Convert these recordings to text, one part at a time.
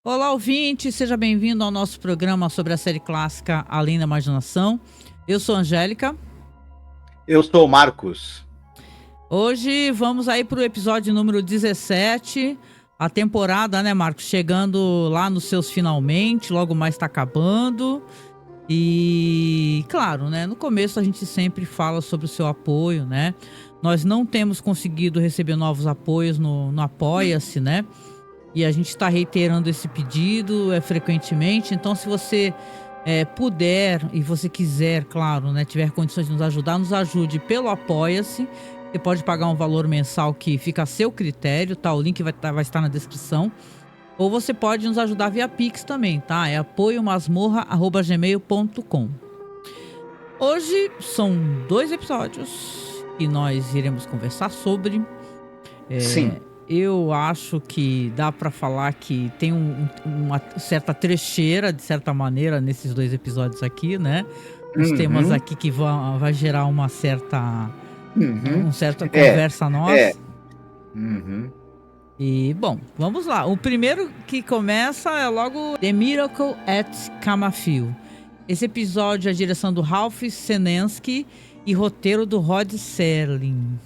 Olá, ouvinte, seja bem-vindo ao nosso programa sobre a série clássica Além da Imaginação. Eu sou a Angélica. Eu sou o Marcos. Hoje vamos aí para o episódio número 17, a temporada, né, Marcos? Chegando lá nos seus finalmente, logo mais está acabando. E, claro, né, no começo a gente sempre fala sobre o seu apoio, né? Nós não temos conseguido receber novos apoios no Apoia-se, né? E a gente está reiterando esse pedido frequentemente. Então, se você puder e você quiser, claro, né, tiver condições de nos ajudar, nos ajude pelo Apoia-se. Você pode pagar um valor mensal que fica a seu critério, tá? O link vai estar na descrição. Ou você pode nos ajudar via Pix também, tá? É apoiomasmorra@gmail.com. Hoje são 2 episódios que nós iremos conversar sobre. Sim. Eu acho que dá pra falar que tem uma certa trecheira, de certa maneira, nesses 2 episódios aqui, né? Uns temas aqui que vai gerar uma certa conversa nossa. E, bom, vamos lá. O primeiro que começa é logo The Miracle at Camafield. Esse episódio é a direção do Ralph Senensky e roteiro do Rod Serling.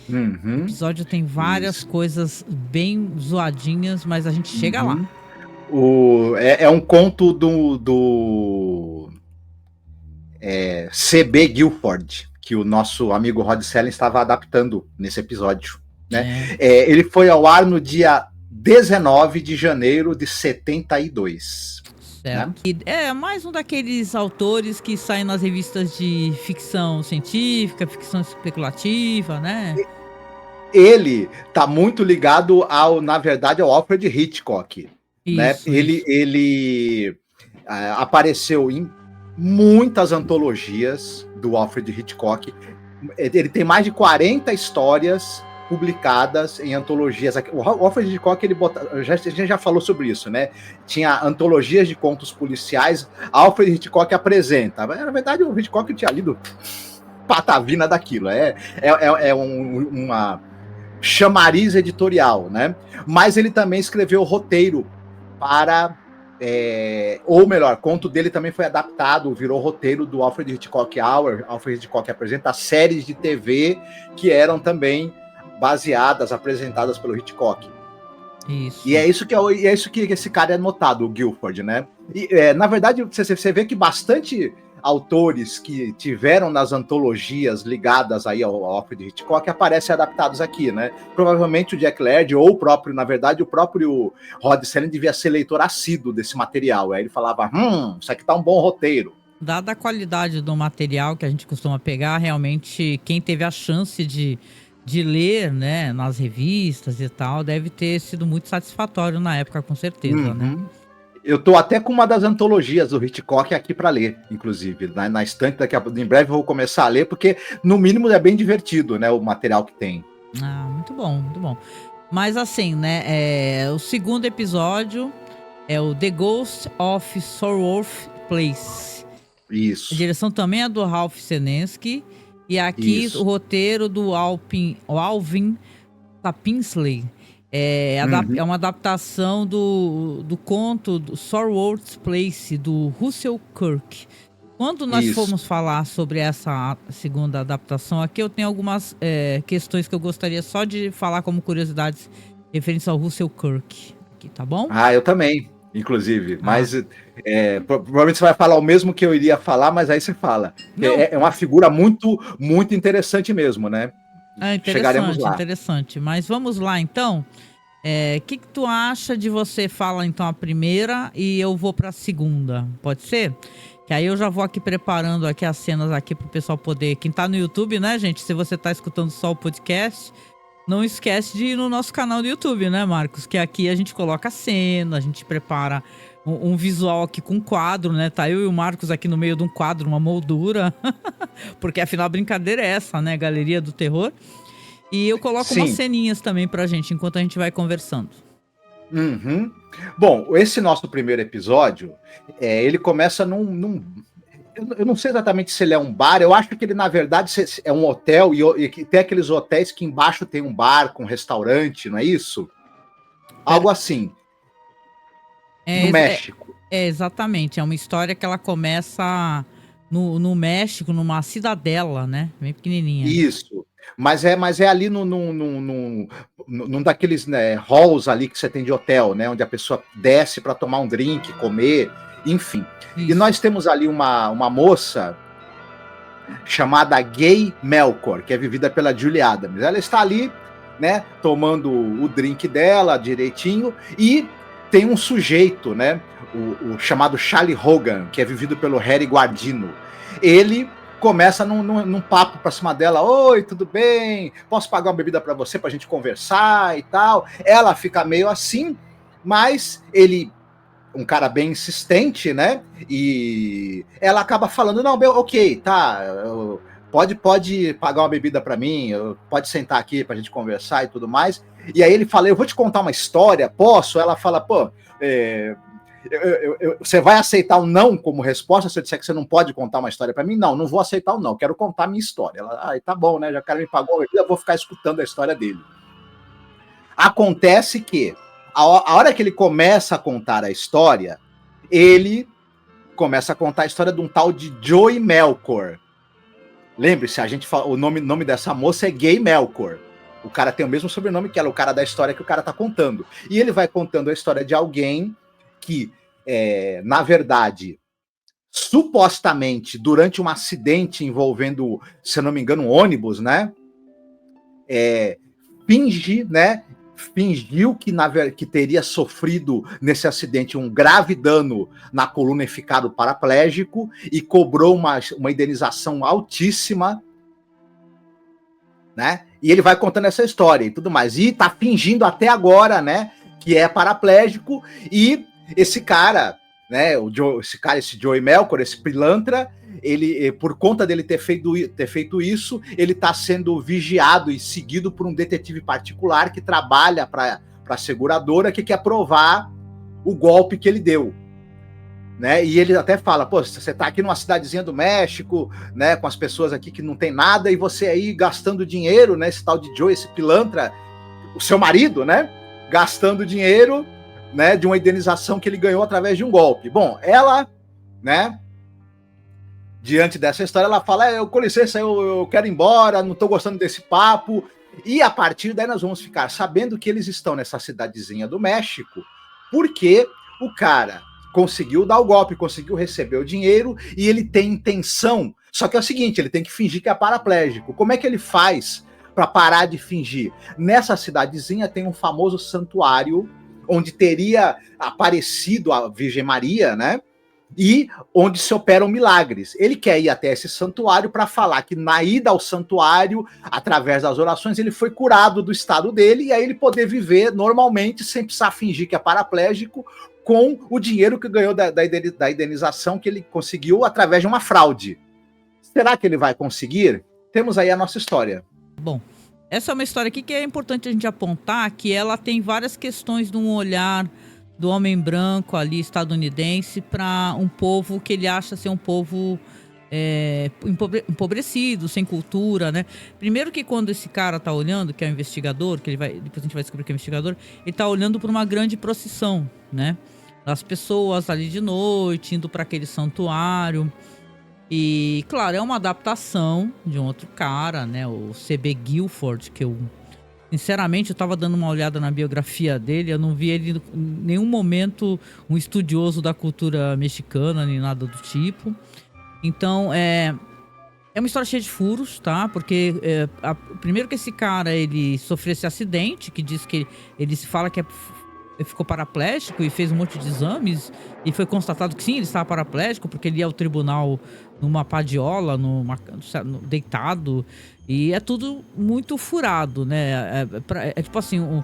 O episódio tem várias coisas bem zoadinhas, mas a gente chega lá. É um conto do C.B. Guilford, que o nosso amigo Rod Serling estava adaptando nesse episódio. Né? Ele foi ao ar no dia 19 de janeiro de 72. Certo. Né? E é mais um daqueles autores que saem nas revistas de ficção científica, ficção especulativa, né? Ele tá muito ligado na verdade, ao Alfred Hitchcock. Isso, né? Ele apareceu em muitas antologias do Alfred Hitchcock. Ele tem mais de 40 histórias publicadas em antologias. O Alfred Hitchcock, a gente já falou sobre isso, né? Tinha antologias de contos policiais. Alfred Hitchcock apresenta. Na verdade, o Hitchcock tinha lido patavina daquilo. Uma chamariz editorial, né? Mas ele também escreveu roteiro para... ou melhor, conto dele também foi adaptado, virou roteiro do Alfred Hitchcock Hour. Alfred Hitchcock apresenta séries de TV que eram também baseadas, apresentadas pelo Hitchcock. Isso. E é isso que esse cara é notado, o Guilford, né? E, na verdade, você vê que bastante autores que tiveram nas antologias ligadas aí ao Alfred Hitchcock aparecem adaptados aqui, né? Provavelmente o Jack Laird ou o próprio Rod Serling devia ser leitor assíduo desse material. Aí ele falava, isso aqui tá um bom roteiro. Dada a qualidade do material que a gente costuma pegar, realmente quem teve a chance de ler, né, nas revistas e tal, deve ter sido muito satisfatório na época, com certeza, né? Eu tô até com uma das antologias do Hitchcock aqui para ler, inclusive, na estante. Em breve eu vou começar a ler, porque no mínimo é bem divertido, né, o material que tem. Ah, muito bom, muito bom. Mas assim, né, o segundo episódio é o The Ghost of Sorworth Place. Isso. A direção também é do Ralph Senensky. E aqui o roteiro do Alvin Tapinsley. É uma adaptação do conto do Sorworth Place, do Russell Kirk. Quando nós formos falar sobre essa segunda adaptação aqui, eu tenho algumas questões que eu gostaria só de falar como curiosidades referentes ao Russell Kirk. Aqui, tá bom? Ah, eu também, inclusive. Mas provavelmente você vai falar o mesmo que eu iria falar, mas aí você fala. É uma figura muito, muito interessante mesmo, né? Chegaremos lá. Interessante. Mas vamos lá, então. Que tu acha de você falar, então, a primeira e eu vou pra segunda? Pode ser? Que aí eu já vou aqui preparando aqui as cenas aqui pro pessoal poder... Quem tá no YouTube, né, gente? Se você tá escutando só o podcast, não esquece de ir no nosso canal do YouTube, né, Marcos? Que aqui a gente coloca a cena, a gente prepara um visual aqui com quadro, né? Tá eu e o Marcos aqui no meio de um quadro, uma moldura. Porque afinal a brincadeira é essa, né? Galeria do Terror. E eu coloco umas ceninhas também pra gente, enquanto a gente vai conversando. Bom, esse nosso primeiro episódio, ele começa num... Eu não sei exatamente se ele é um bar, eu acho que ele, na verdade, é um hotel, e tem aqueles hotéis que embaixo tem um bar com restaurante, não é isso? Algo assim. no México. Exatamente. É uma história que ela começa no México, numa cidadela, né? Bem pequenininha. Isso. Mas é ali num daqueles, né, halls ali que você tem de hotel, né? Onde a pessoa desce para tomar um drink, comer, enfim. Isso. E nós temos ali uma moça chamada Gay Melkor, que é vivida pela Julie Adams. Ela está ali, né, tomando o drink dela direitinho, e tem um sujeito, né, o chamado Charlie Hogan, que é vivido pelo Harry Guardino. Ele começa num papo pra cima dela: oi, tudo bem? Posso pagar uma bebida para você pra gente conversar e tal? Ela fica meio assim, mas ele, um cara bem insistente, né? E ela acaba falando: não, ok, tá, pode pagar uma bebida para mim, pode sentar aqui pra gente conversar e tudo mais. E aí ele fala: eu vou te contar uma história, posso? Ela fala: pô, você vai aceitar o não como resposta se eu disser que você não pode contar uma história para mim? Não, não vou aceitar o não, quero contar a minha história. Ela: tá bom, né? Já o cara me pagou, eu vou ficar escutando a história dele. Acontece que a hora que ele começa a contar a história, ele começa a contar a história de um tal de Joey Melkor. Lembre-se, a gente fala, o nome dessa moça é Gay Melkor. O cara tem o mesmo sobrenome que ela, o cara da história que o cara tá contando. E ele vai contando a história de alguém que, na verdade, supostamente, durante um acidente envolvendo, se eu não me engano, um ônibus, né? Fingiu que teria sofrido nesse acidente um grave dano na coluna e ficado paraplégico, e cobrou uma indenização altíssima, né? E ele vai contando essa história e tudo mais. E tá fingindo até agora, né, que é paraplégico. E esse cara, né, esse Joey Melkor, esse pilantra, ele, por conta dele ter feito isso, ele tá sendo vigiado e seguido por um detetive particular que trabalha para a seguradora, que quer provar o golpe que ele deu, né? E ele até fala: pô, você tá aqui numa cidadezinha do México, né, com as pessoas aqui que não tem nada, e você aí gastando dinheiro, né, esse tal de Joey, esse pilantra, o seu marido, né, gastando dinheiro, né, de uma indenização que ele ganhou através de um golpe. Bom, ela, né, diante dessa história, ela fala: com licença, eu quero ir embora, não tô gostando desse papo. E a partir daí nós vamos ficar sabendo que eles estão nessa cidadezinha do México porque o cara conseguiu dar o golpe, conseguiu receber o dinheiro, e ele tem intenção. Só que é o seguinte, ele tem que fingir que é paraplégico. Como é que ele faz para parar de fingir? Nessa cidadezinha tem um famoso santuário onde teria aparecido a Virgem Maria, né? E onde se operam milagres. Ele quer ir até esse santuário para falar que na ida ao santuário, através das orações, ele foi curado do estado dele, e aí ele poder viver normalmente sem precisar fingir que é paraplégico, com o dinheiro que ganhou da indenização que ele conseguiu através de uma fraude. Será que ele vai conseguir? Temos aí a nossa história. Bom, essa é uma história aqui que é importante a gente apontar, que ela tem várias questões de um olhar do homem branco ali, estadunidense, para um povo que ele acha ser um povo empobrecido, sem cultura, né? Primeiro que quando esse cara tá olhando, que é o investigador, que depois a gente vai descobrir que é o investigador, ele tá olhando por uma grande procissão, né? As pessoas ali de noite, indo para aquele santuário. E, claro, é uma adaptação de um outro cara, né? O C.B. Guilford, que sinceramente, eu tava dando uma olhada na biografia dele, eu não vi ele em nenhum momento um estudioso da cultura mexicana, nem nada do tipo. Então, é uma história cheia de furos, tá? Porque, primeiro que esse cara, ele sofreu esse acidente, que diz que ele se fala que ficou paraplégico e fez um monte de exames, e foi constatado que sim, ele estava paraplégico, porque ele ia ao tribunal numa padiola, deitado, e é tudo muito furado, né? Tipo assim,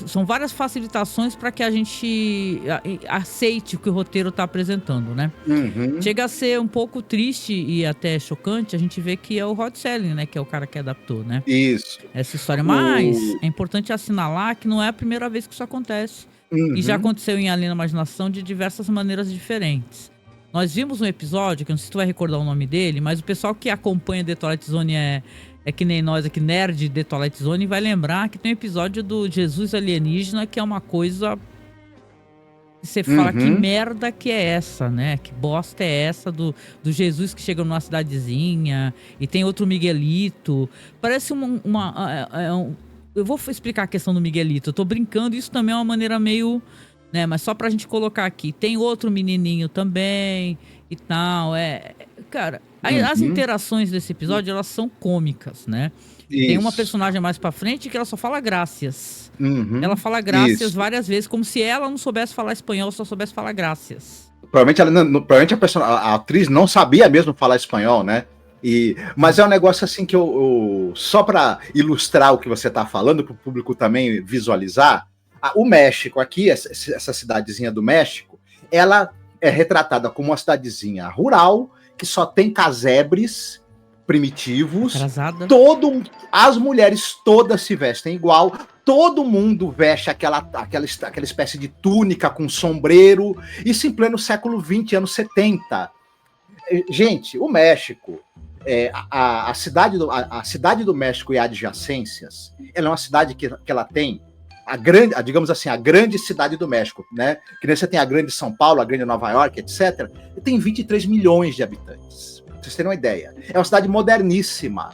são várias facilitações para que a gente aceite o que o roteiro está apresentando, né? Uhum. Chega a ser um pouco triste e até chocante a gente ver que é o Rod Serling, né? Que é o cara que adaptou, né? Isso. Essa história. Mas é importante assinalar que não é a primeira vez que isso acontece. Uhum. E já aconteceu em Além da Imaginação de diversas maneiras diferentes. Nós vimos um episódio, que eu não sei se tu vai recordar o nome dele, mas o pessoal que acompanha The Twilight Zone é que nem nós aqui, nerd de The Twilight Zone, vai lembrar que tem um episódio do Jesus Alienígena, que é uma coisa você fala, que merda que é essa, né? Que bosta é essa do Jesus que chega numa cidadezinha e tem outro Miguelito. Parece eu vou explicar a questão do Miguelito. Eu tô brincando, isso também é uma maneira meio, né? Mas só pra gente colocar aqui. Tem outro menininho também e tal. Cara, as interações desse episódio, elas são cômicas, né? Isso. Tem uma personagem mais pra frente que ela só fala graças. Ela fala graças várias vezes, como se ela não soubesse falar espanhol, só soubesse falar graças. Provavelmente a atriz não sabia mesmo falar espanhol, né? Mas é um negócio assim que eu só para ilustrar o que você está falando, para o público também visualizar, o México aqui, essa cidadezinha do México, ela é retratada como uma cidadezinha rural, que só tem casebres primitivos, as mulheres todas se vestem igual, todo mundo veste aquela espécie de túnica com sombreiro, isso em pleno século XX, anos 70. Gente, o México, a cidade do México e adjacências, ela é uma cidade que ela tem digamos assim, a grande cidade do México, né? Que nem você tem a grande São Paulo, a grande Nova York, etc. Tem 23 milhões de habitantes. Pra vocês terem uma ideia. É uma cidade moderníssima.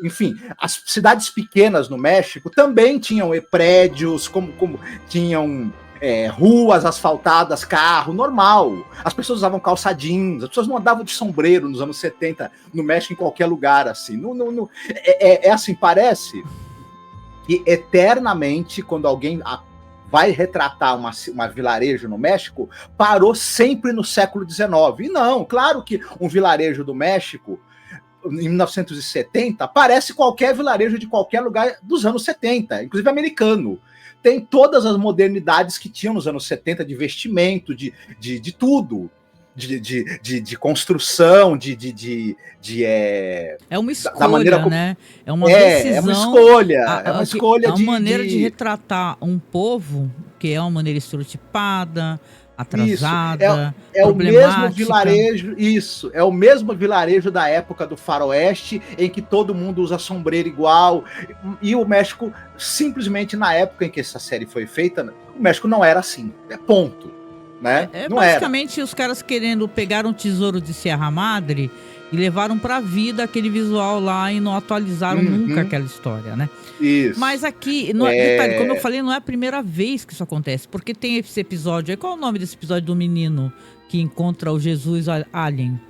Enfim, as cidades pequenas no México também tinham prédios, como tinham ruas asfaltadas, carro, normal. As pessoas usavam calça jeans, as pessoas não andavam de sombreiro nos anos 70, no México, em qualquer lugar, assim. Assim, parece que eternamente, quando alguém vai retratar uma vilarejo no México, parou sempre no século XIX. E não, claro que um vilarejo do México, em 1970, parece qualquer vilarejo de qualquer lugar dos anos 70, inclusive americano. Tem todas as modernidades que tinham nos anos 70, de vestimento, de tudo. De construção, é uma escolha, né? É uma decisão. É uma escolha. É uma escolha uma maneira de retratar um povo que é uma maneira estereotipada, atrasada, é o mesmo vilarejo, é o mesmo vilarejo da época do faroeste, em que todo mundo usa sombreiro igual, e o México, simplesmente na época em que essa série foi feita, o México não era assim, ponto. Né? Basicamente os caras querendo pegar um tesouro de Serra Madre e levaram pra vida aquele visual lá e não atualizaram nunca aquela história, né? Isso. Mas aqui, detalhe, como eu falei, não é a primeira vez que isso acontece, porque tem esse episódio aí. Qual é o nome desse episódio do menino que encontra o Jesus Alien?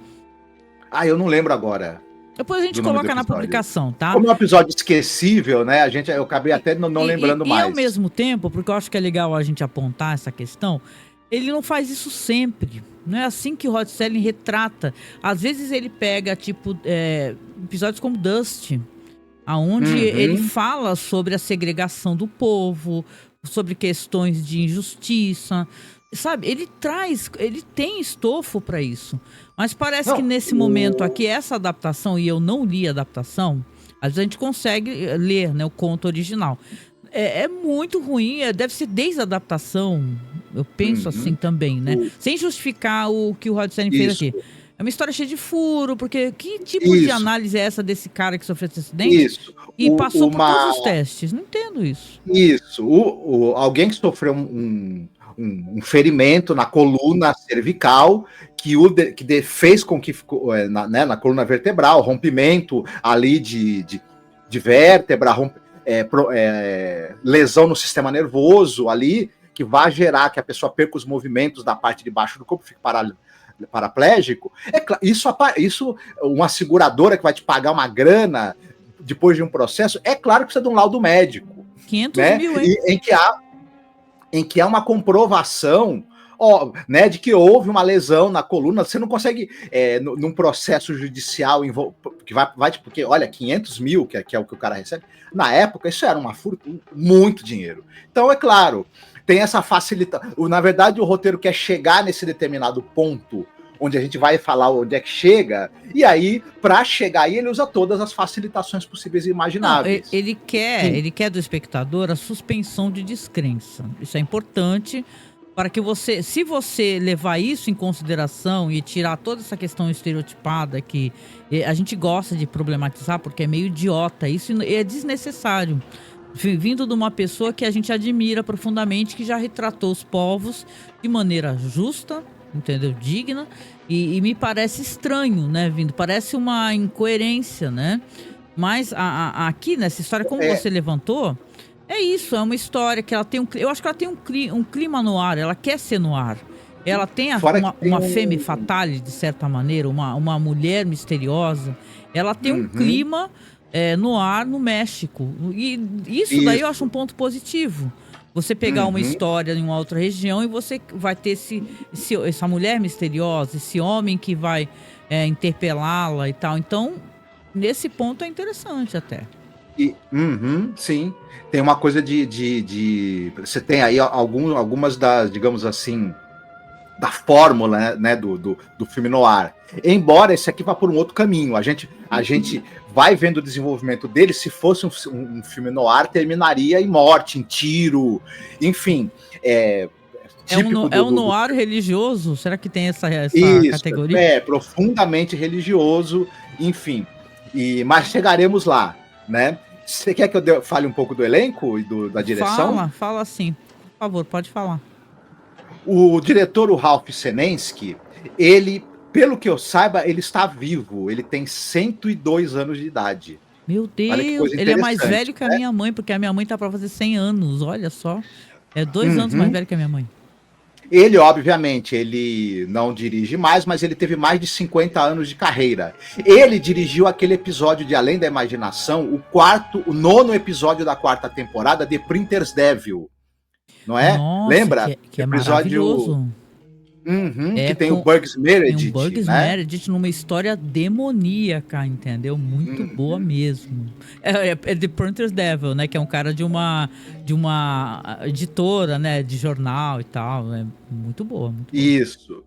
Eu não lembro agora. Depois a gente coloca na publicação, tá? Como é um episódio esquecível, né? Eu acabei até não lembrando mais. E ao mesmo tempo, porque eu acho que é legal a gente apontar essa questão, ele não faz isso sempre. Não é assim que o Rod Serling retrata. Às vezes ele pega, episódios como Dust, aonde ele fala sobre a segregação do povo, sobre questões de injustiça. Sabe, ele tem estofo para isso. Mas parece que nesse momento aqui, essa adaptação, e eu não li a adaptação, às vezes a gente consegue ler, né, o conto original. É muito ruim, deve ser desde a adaptação, eu penso assim também, né? Sem justificar o que o Rod Serling fez aqui. É uma história cheia de furo, porque que tipo de análise é essa desse cara que sofreu esse acidente? E passou por todos os testes, não entendo isso. Alguém que sofreu um ferimento na coluna cervical, que fez com que ficou na coluna vertebral, rompimento ali de vértebra, lesão no sistema nervoso ali, que vai gerar que a pessoa perca os movimentos da parte de baixo do corpo, fique paraplégico. Isso, uma seguradora que vai te pagar uma grana depois de um processo, é claro que precisa de um laudo médico. 500 mil, hein? Em que há uma comprovação, né, de que houve uma lesão na coluna. Você não consegue, num processo judicial, porque, olha, 500 mil, que é o que o cara recebe, na época, isso era uma fortuna, muito dinheiro. Então, é claro, tem essa facilitação. Na verdade, o roteiro quer chegar nesse determinado ponto, onde a gente vai falar onde é que chega, e aí, para chegar aí, ele usa todas as facilitações possíveis e imagináveis. Não, ele quer do espectador a suspensão de descrença. Isso é importante para que se você levar isso em consideração e tirar toda essa questão estereotipada que a gente gosta de problematizar porque é meio idiota, isso é desnecessário. Vindo de uma pessoa que a gente admira profundamente, que já retratou os povos de maneira justa, entendeu? Digna, e me parece estranho, né? Parece uma incoerência, né? Mas aqui nessa história, como É, você levantou, é isso, é uma história que ela tem eu acho que ela tem um clima no ar, ela quer ser no ar. Ela tem fora que tem uma femme fatale, de certa maneira, uma mulher misteriosa. Ela tem um Uhum, clima no ar no México. E isso daí eu acho isso. um ponto positivo. Você pegar uma Uhum. história em uma outra região e você vai ter essa mulher misteriosa, esse homem que vai interpelá-la e tal. Então, nesse ponto é interessante até. Uhum, sim. Tem uma coisa você tem aí algumas das, digamos assim, da fórmula, né, do filme noir. Embora esse aqui vá por um outro caminho. A gente vai vendo o desenvolvimento dele. Se fosse um filme noir, terminaria em morte, em tiro, enfim. É, típico É do, um do, do- noir religioso? Será que tem essa Isso, categoria? profundamente religioso, enfim. Mas chegaremos lá, né? Você quer que eu fale um pouco do elenco e da direção? Fala assim. Por favor, pode falar. O diretor, o Ralph Senensky, ele, pelo que eu saiba, ele está vivo. Ele tem 102 anos de idade. Meu Olha que Deus, coisa ele é mais interessante, velho que a né? minha mãe, porque a minha mãe tá pra fazer 100 anos, olha só. É 2 anos mais Uhum. velho que a minha mãe. Ele, obviamente, ele não dirige mais, mas ele teve mais de 50 anos de carreira. Ele dirigiu aquele episódio de Além da Imaginação, o nono episódio da quarta temporada de Printer's Devil, não é? Nossa, Lembra? que é Episódio maravilhoso. que É tem o com Bugs tem um Meredith, Burgess né? Meredith numa história demoníaca, entendeu? Muito boa Uhum. mesmo. É The Printer's Devil, né? Que é um cara de uma editora, né? De jornal e tal. É muito boa, muito boa. Isso.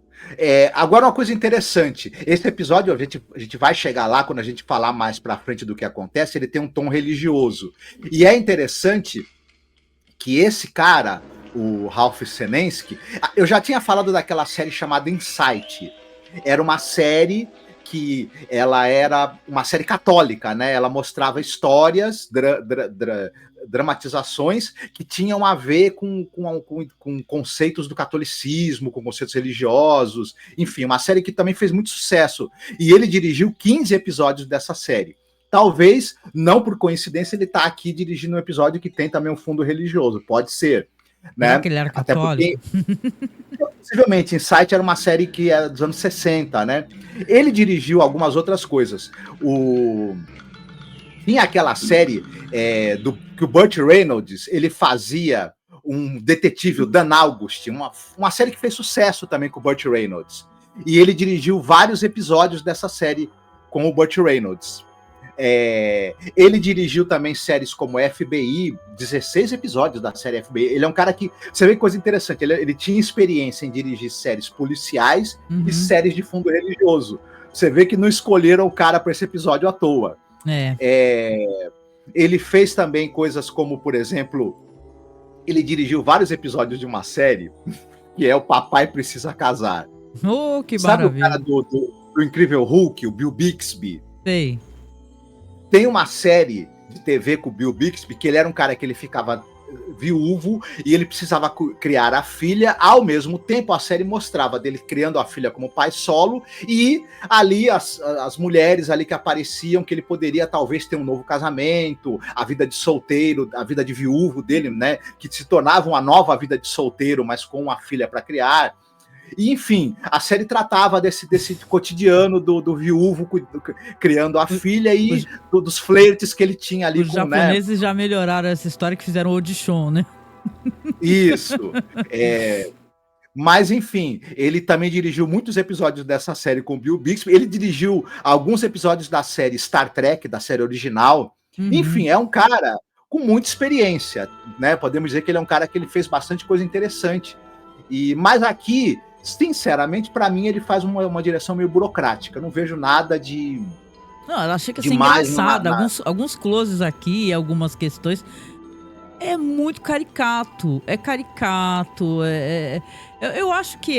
Agora, uma coisa interessante: esse episódio, a gente vai chegar lá quando a gente falar mais pra frente do que acontece. Ele tem um tom religioso. E é interessante que esse cara, o Ralph Senensky, eu já tinha falado daquela série chamada Insight. Era uma série que ela era uma série católica, né? Ela mostrava histórias, dramatizações que tinham a ver com conceitos do catolicismo, com conceitos religiosos, enfim, uma série que também fez muito sucesso. E ele dirigiu 15 episódios dessa série. Talvez, não por coincidência, ele está aqui dirigindo um episódio que tem também um fundo religioso. Pode ser, Será né? que ele era Até porque, católico? possivelmente, Insight era uma série que é dos anos 60, né? Ele dirigiu algumas outras coisas. Tinha aquela série que o Burt Reynolds ele fazia um detetive, o Dan August, uma série que fez sucesso também com o Burt Reynolds. E ele dirigiu vários episódios dessa série com o Burt Reynolds. Ele dirigiu também séries como FBI, 16 episódios da série FBI. Ele é um cara que. Você vê que coisa interessante, ele tinha experiência em dirigir séries policiais e Uhum. séries de fundo religioso. Você vê que não escolheram o cara para esse episódio à toa. É. Ele fez também coisas como, por exemplo, ele dirigiu vários episódios de uma série que é o Papai Precisa Casar. Oh, que Sabe o cara maravilha. do Incrível Hulk, o Bill Bixby? Sei. Tem uma série de TV com o Bill Bixby que ele era um cara que ele ficava viúvo e ele precisava criar a filha. Ao mesmo tempo, a série mostrava dele criando a filha como pai solo e ali as mulheres ali que apareciam que ele poderia talvez ter um novo casamento, a vida de solteiro, a vida de viúvo dele, né, que se tornava uma nova vida de solteiro, mas com uma filha para criar. E, enfim, a série tratava desse cotidiano do viúvo criando a filha e Os, dos flertes que ele tinha ali os com, né? japoneses já melhoraram essa história que fizeram o audition, né? Isso. Mas, enfim, ele também dirigiu muitos episódios dessa série com o Bill Bixby. Ele dirigiu alguns episódios da série Star Trek, da série original. Uhum. Enfim, é um cara com muita experiência, né? Podemos dizer que ele é um cara que ele fez bastante coisa interessante. Mas aqui, sinceramente, para mim, ele faz uma direção meio burocrática. Eu não vejo nada Não, ela achei que ia ser demais engraçada. Alguns closes aqui e algumas questões. É muito caricato, eu acho que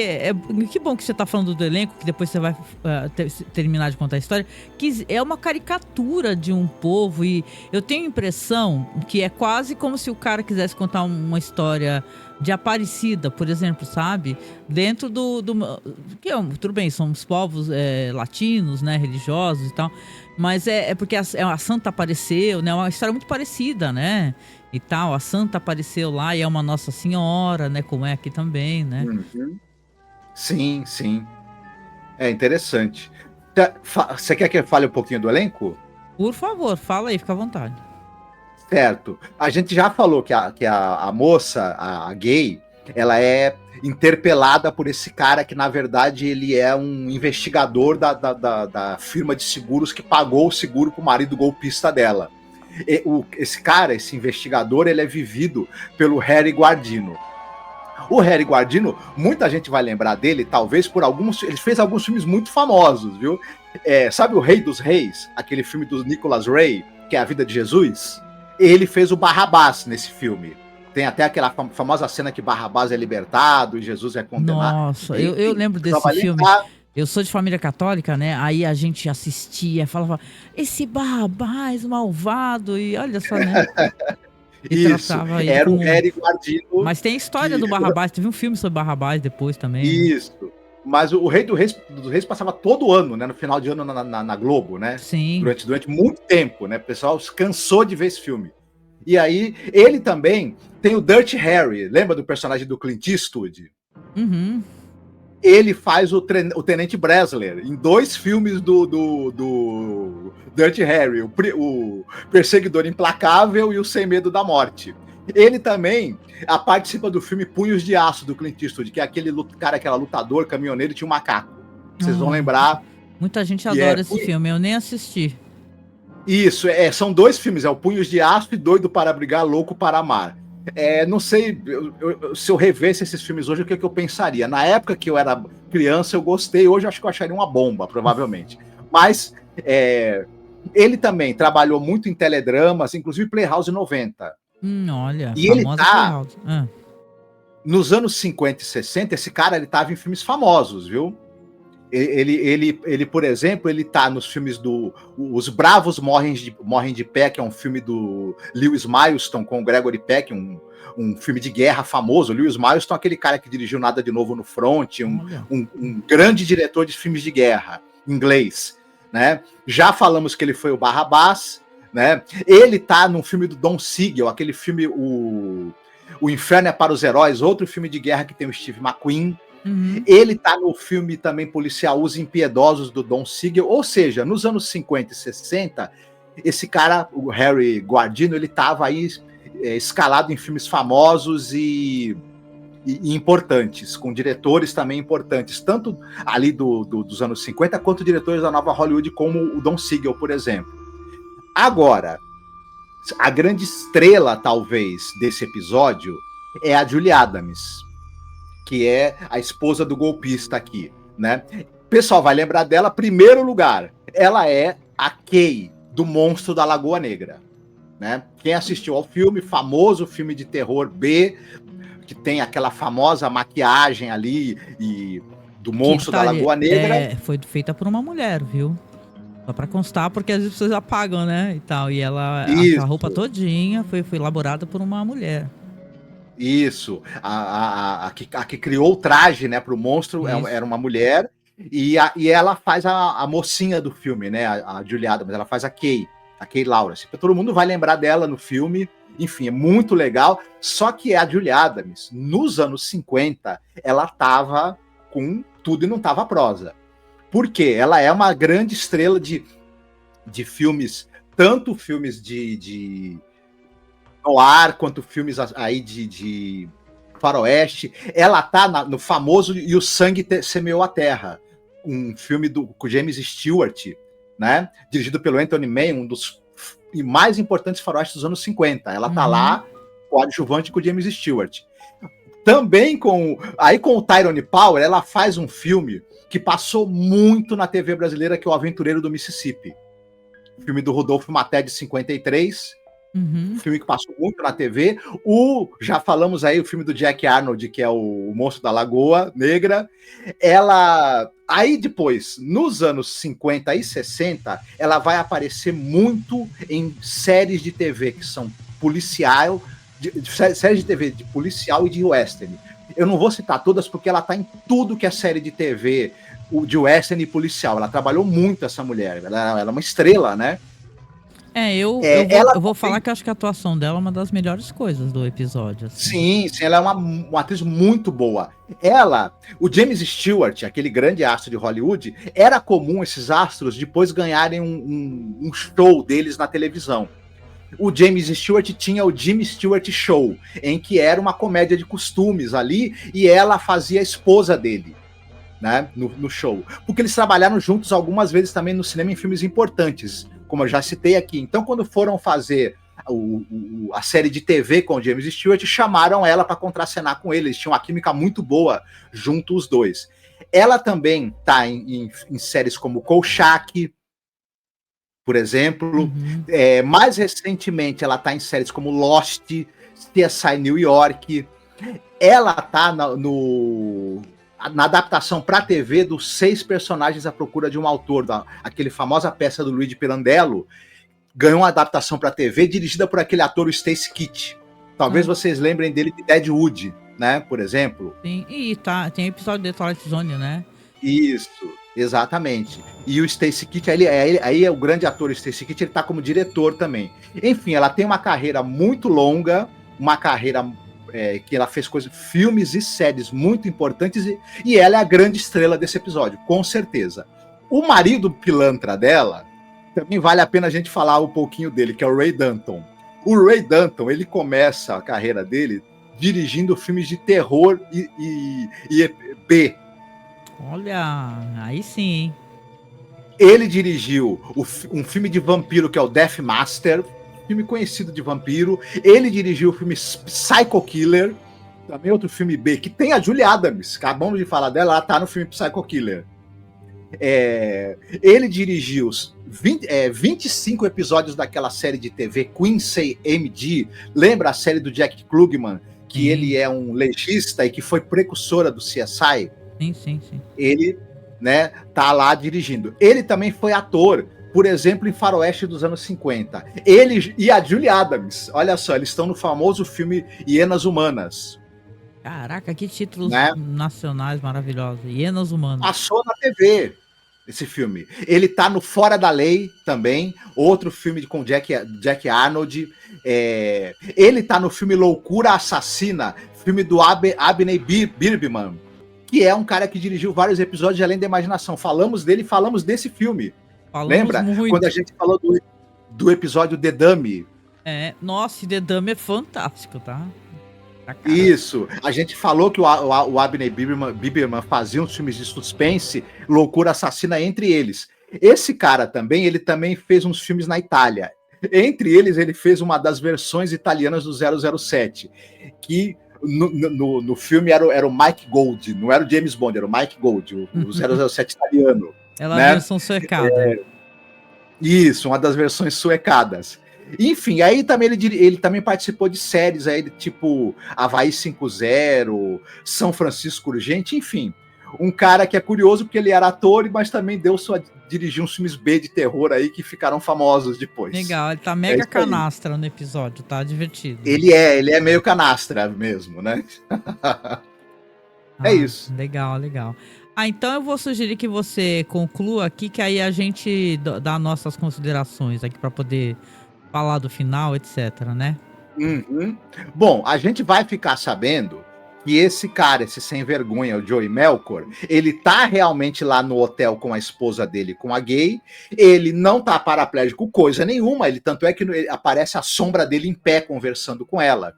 que bom que você tá falando do elenco, que depois você vai terminar de contar a história, que é uma caricatura de um povo, e eu tenho a impressão que é quase como se o cara quisesse contar uma história de Aparecida, por exemplo, sabe? Dentro que tudo bem, somos povos latinos, né, religiosos e tal, mas é porque a santa apareceu, né, uma história muito parecida, né? E tal, a santa apareceu lá e é uma Nossa Senhora, né? Como é aqui também, né? Uhum. Sim, sim. É interessante. Você quer que eu fale um pouquinho do elenco? Por favor, fala aí, fica à vontade. Certo. A gente já falou que a moça, a gay, ela é interpelada por esse cara que, na verdade, ele é um investigador da firma de seguros que pagou o seguro pro marido golpista dela. Esse cara, esse investigador, ele é vivido pelo Harry Guardino. O Harry Guardino, muita gente vai lembrar dele, talvez por alguns. Ele fez alguns filmes muito famosos, viu? Sabe O Rei dos Reis? Aquele filme do Nicholas Ray, que é A Vida de Jesus? Ele fez o Barrabás nesse filme. Tem até aquela famosa cena que Barrabás é libertado e Jesus é condenado. Nossa, eu lembro desse filme. Eu sou de família católica, né? Aí a gente assistia, falava, esse Barrabás malvado, e olha só, né? E isso, tratava ele era o como... Harry Guardino. Mas tem a história do Barrabás, teve um filme sobre Barrabás depois também. Isso. Né? Mas o Rei dos Reis passava todo ano, né? No final de ano na Globo, né? Sim. Durante muito tempo, né? O pessoal se cansou de ver esse filme. E aí, ele também tem o Dirty Harry. Lembra do personagem do Clint Eastwood? Uhum. Ele faz o Tenente Bresler em 2 filmes do Dirty Harry. O Perseguidor Implacável e o Sem Medo da Morte. Ele também participa do filme Punhos de Aço, do Clint Eastwood, que é aquele cara, aquela lutador, caminhoneiro, tinha um macaco. Vocês vão lembrar. Muita gente adora esse filme, eu nem assisti. Isso, são 2 filmes, é o Punhos de Aço e Doido para Brigar, Louco para Amar. Não sei, se eu revesse esses filmes hoje, o que eu pensaria? Na época que eu era criança, eu gostei, hoje eu acho que eu acharia uma bomba, provavelmente. Mas ele também trabalhou muito em teledramas, inclusive Playhouse 90. Olha, e ele tá Playhouse. Nos anos 50 e 60, esse cara ele tava em filmes famosos, viu? Ele, por exemplo, ele tá nos filmes do Os Bravos Morrem de Pé, que é um filme do Lewis Milestone com o Gregory Peck, um filme de guerra famoso. O Lewis Milestone, aquele cara que dirigiu Nada de Novo no Front, um grande diretor de filmes de guerra, inglês, né? Já falamos que ele foi o Barrabás, né? Ele tá num filme do Don Siegel, aquele filme O Inferno é para os Heróis, outro filme de guerra que tem o Steve McQueen. Uhum. Ele tá no filme também policial Os Impiedosos, do Don Siegel. Ou seja, nos anos 50 e 60, esse cara, o Harry Guardino, ele tava aí escalado em filmes famosos e importantes, com diretores também importantes, tanto ali dos anos 50, quanto diretores da nova Hollywood, como o Don Siegel, por exemplo. Agora, a grande estrela, talvez, desse episódio é a Julie Adams, que é a esposa do golpista aqui, né? O pessoal vai lembrar dela, primeiro lugar, ela é a Kay, do Monstro da Lagoa Negra, né? Quem assistiu ao filme, famoso filme de terror B, que tem aquela famosa maquiagem ali e do Monstro da Lagoa Negra. Foi feita por uma mulher, viu? Só pra constar, porque às vezes as pessoas apagam, né? E tal. E a roupa todinha foi elaborada por uma mulher. Isso. A que criou o traje, né, pro monstro era uma mulher. E ela faz a mocinha do filme, né? A Julie Adams, ela faz a Kay Lawrence. Todo mundo vai lembrar dela no filme. Enfim, é muito legal. Só que a Julie Adams, nos anos 50, ela tava com tudo e não tava prosa. Por quê? Ela é uma grande estrela de filmes, tanto filmes de noir, quanto filmes aí de faroeste. Ela tá no famoso E o Sangue Semeou a Terra, um filme com James Stewart, né? Dirigido pelo Anthony Mann, um dos mais importantes faroestes dos anos 50. Ela tá lá, coadjuvante com o James Stewart. Também com o Tyrone Power, ela faz um filme que passou muito na TV brasileira, que é O Aventureiro do Mississippi. Filme do Rodolfo Maté, de 53, Uhum. filme que passou muito na TV. Já falamos aí, o filme do Jack Arnold, que é o Monstro da Lagoa Negra. Ela... Aí depois, nos anos 50 e 60, ela vai aparecer muito em séries de TV que são policial, séries de TV de policial e de western. Eu não vou citar todas porque ela tá em tudo que é série de TV de western e policial. Ela trabalhou muito, essa mulher. Ela é uma estrela, né? Eu vou falar que eu acho que a atuação dela é uma das melhores coisas do episódio. Assim. Sim, ela é uma atriz muito boa. O James Stewart, aquele grande astro de Hollywood, era comum esses astros depois ganharem um show deles na televisão. O James Stewart tinha o Jimmy Stewart Show, em que era uma comédia de costumes ali, e ela fazia a esposa dele, né, no show. Porque eles trabalharam juntos algumas vezes também no cinema em filmes importantes, como eu já citei aqui. Então, quando foram fazer a série de TV com o James Stewart, chamaram ela para contracenar com ele. Eles tinham uma química muito boa junto os dois. Ela também está em séries como Kolchak, por exemplo. Uhum. Mais recentemente, ela está em séries como Lost, CSI New York. Ela está na adaptação para TV dos 6 personagens à procura de um autor, aquele famosa peça do Luigi Pirandello, ganhou uma adaptação para TV dirigida por aquele ator, o Stacy Kitt. Talvez vocês lembrem dele de Deadwood, né, por exemplo. Sim, e tem episódio de Twilight Zone, né? Isso, exatamente. E o Stacy Kitt, aí é o grande ator, o Stacy Kitt, ele tá como diretor também. Enfim, ela tem uma carreira muito longa, uma carreira que ela fez filmes e séries muito importantes, e ela é a grande estrela desse episódio, com certeza. O marido pilantra dela, também vale a pena a gente falar um pouquinho dele, que é o Ray Danton. O Ray Danton, ele começa a carreira dele dirigindo filmes de terror e B. Olha, aí sim. Ele dirigiu um filme de vampiro, que é o Death Master, filme conhecido de vampiro. Ele dirigiu o filme Psycho Killer, também outro filme B, que tem a Julie Adams, acabamos de falar dela, ela tá no filme Psycho Killer. Ele dirigiu 25 episódios daquela série de TV Quincy MD. Lembra a série do Jack Klugman, que ele é um legista e que foi precursora do CSI? Sim. Ele, né, tá lá dirigindo. Ele também foi ator, por exemplo, em Faroeste dos anos 50. Ele e a Julie Adams, olha só, eles estão no famoso filme Hienas Humanas. Caraca, que títulos nacionais maravilhosos. Hienas Humanas. Passou na TV esse filme. Ele tá no Fora da Lei também, outro filme com Jack Arnold. Ele tá no filme Loucura Assassina, filme do Abney Birbman, que é um cara que dirigiu vários episódios de Além da Imaginação. Falamos dele, falamos desse filme. Lembra? Muito. Quando a gente falou do episódio The Dummy. Nossa, The Dummy é fantástico, tá? Isso. A gente falou que o Abney Biberman fazia uns filmes de suspense, Loucura Assassina entre eles. Esse cara também, ele também fez uns filmes na Itália. Entre eles, ele fez uma das versões italianas do 007, que no filme era o Mike Gold, não era o James Bond, era o Mike Gold, o 007 italiano. Ela é a versão suecada. Isso, uma das versões suecadas. Enfim, aí também ele também participou de séries aí, tipo Havaí 5-0, São Francisco Urgente, enfim. Um cara que é curioso porque ele era ator, mas também dirigiu uns filmes B de terror aí que ficaram famosos depois. Legal, ele tá mega canastra no episódio, tá divertido. Ele é meio canastra mesmo, né? É isso. Legal. Então eu vou sugerir que você conclua aqui, que aí a gente dá nossas considerações aqui para poder falar do final, etc, né? Uhum. Bom, a gente vai ficar sabendo que esse cara, esse sem vergonha, o Joey Melkor, ele tá realmente lá no hotel com a esposa dele, com a gay. Ele não tá paraplégico coisa nenhuma, tanto é que aparece a sombra dele em pé conversando com ela.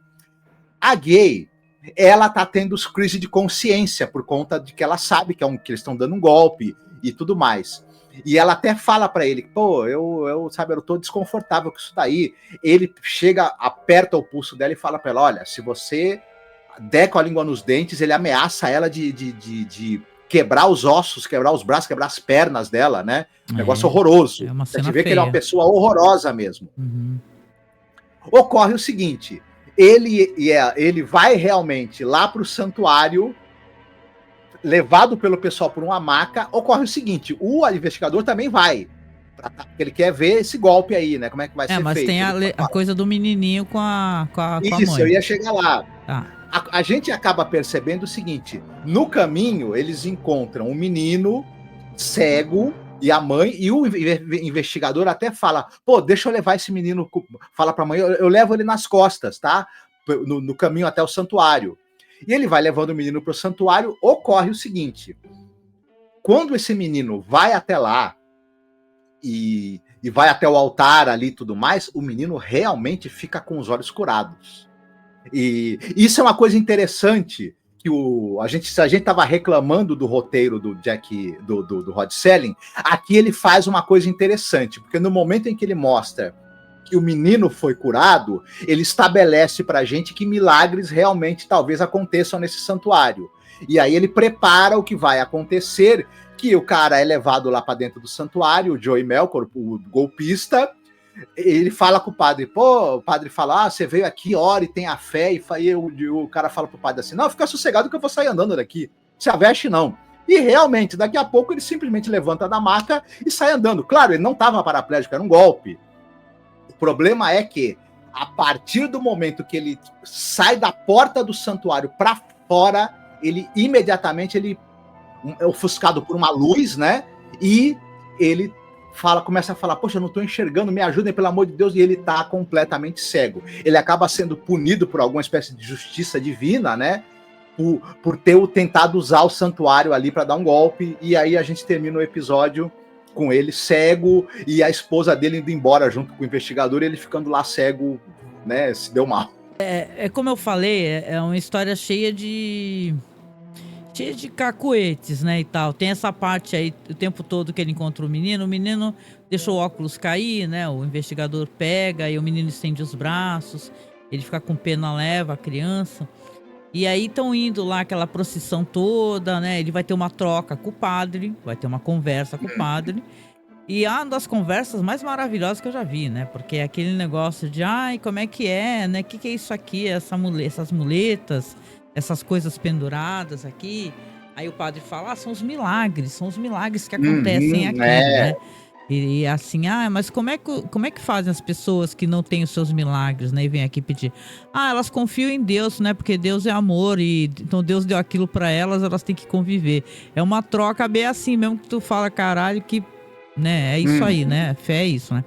A gay, ela tá tendo os crises de consciência por conta de que ela sabe que eles estão dando um golpe e tudo mais. E ela até fala pra ele, pô, eu tô desconfortável com isso daí. Ele chega, aperta o pulso dela e fala pra ela, olha, se você der com a língua nos dentes, ele ameaça ela de quebrar os ossos, quebrar os braços, quebrar as pernas dela, né? Negócio horroroso. É uma cena Você vê feia. que ele é uma pessoa horrorosa mesmo. Uhum. Ocorre o seguinte, ele vai realmente lá para o santuário, levado pelo pessoal por uma maca. Ocorre o seguinte, o investigador também vai, porque ele quer ver esse golpe aí, né? Como é que vai ser feito. Mas tem a coisa do menininho com a mãe. Isso, eu ia chegar lá. Tá. A gente acaba percebendo o seguinte, no caminho eles encontram um menino cego e a mãe, e o investigador até fala, pô, deixa eu levar esse menino, fala pra mãe, eu levo ele nas costas, tá? No caminho até o santuário. E ele vai levando o menino pro santuário. Ocorre o seguinte, quando esse menino vai até lá e vai até o altar ali e tudo mais, o menino realmente fica com os olhos curados. E isso é uma coisa interessante, que a gente estava reclamando do roteiro do Jack, do Rod Serling, aqui ele faz uma coisa interessante, porque no momento em que ele mostra que o menino foi curado, ele estabelece pra gente que milagres realmente talvez aconteçam nesse santuário. E aí ele prepara o que vai acontecer, que o cara é levado lá para dentro do santuário, o Joey Melkor, o golpista, ele fala com o padre, pô, o padre fala, você veio aqui, ora e tenha fé, e o cara fala pro padre assim, não, fica sossegado que eu vou sair andando daqui, se aveste não. E realmente, daqui a pouco ele simplesmente levanta da maca e sai andando. Claro, ele não estava paraplégico, era um golpe. O problema é que, a partir do momento que ele sai da porta do santuário para fora, ele imediatamente é ofuscado por uma luz, né? E ele começa a falar, poxa, eu não estou enxergando, me ajudem, pelo amor de Deus, e ele está completamente cego. Ele acaba sendo punido por alguma espécie de justiça divina, né? Por ter tentado usar o santuário ali para dar um golpe, e aí a gente termina o episódio com ele cego, e a esposa dele indo embora junto com o investigador, e ele ficando lá cego, né? Se deu mal. É como eu falei, é uma história cheia de cacuetes, né, e tal. Tem essa parte aí, o tempo todo que ele encontra o menino deixou o óculos cair, né, o investigador pega e o menino estende os braços, ele fica com pena, leva a criança. E aí estão indo lá, aquela procissão toda, né, ele vai ter uma troca com o padre, vai ter uma conversa com o padre. E é uma das conversas mais maravilhosas que eu já vi, né, porque é aquele negócio de, ai, como é que é, né, que é isso aqui, essas muletas, essas coisas penduradas aqui. Aí o padre fala, são os milagres que acontecem aqui, né? E assim, mas como é que fazem as pessoas que não têm os seus milagres, né? E vêm aqui pedir. Elas confiam em Deus, né? Porque Deus é amor e então Deus deu aquilo pra elas têm que conviver. É uma troca bem assim, mesmo que tu fala, caralho, que, né? É isso aí, né? Fé é isso, né?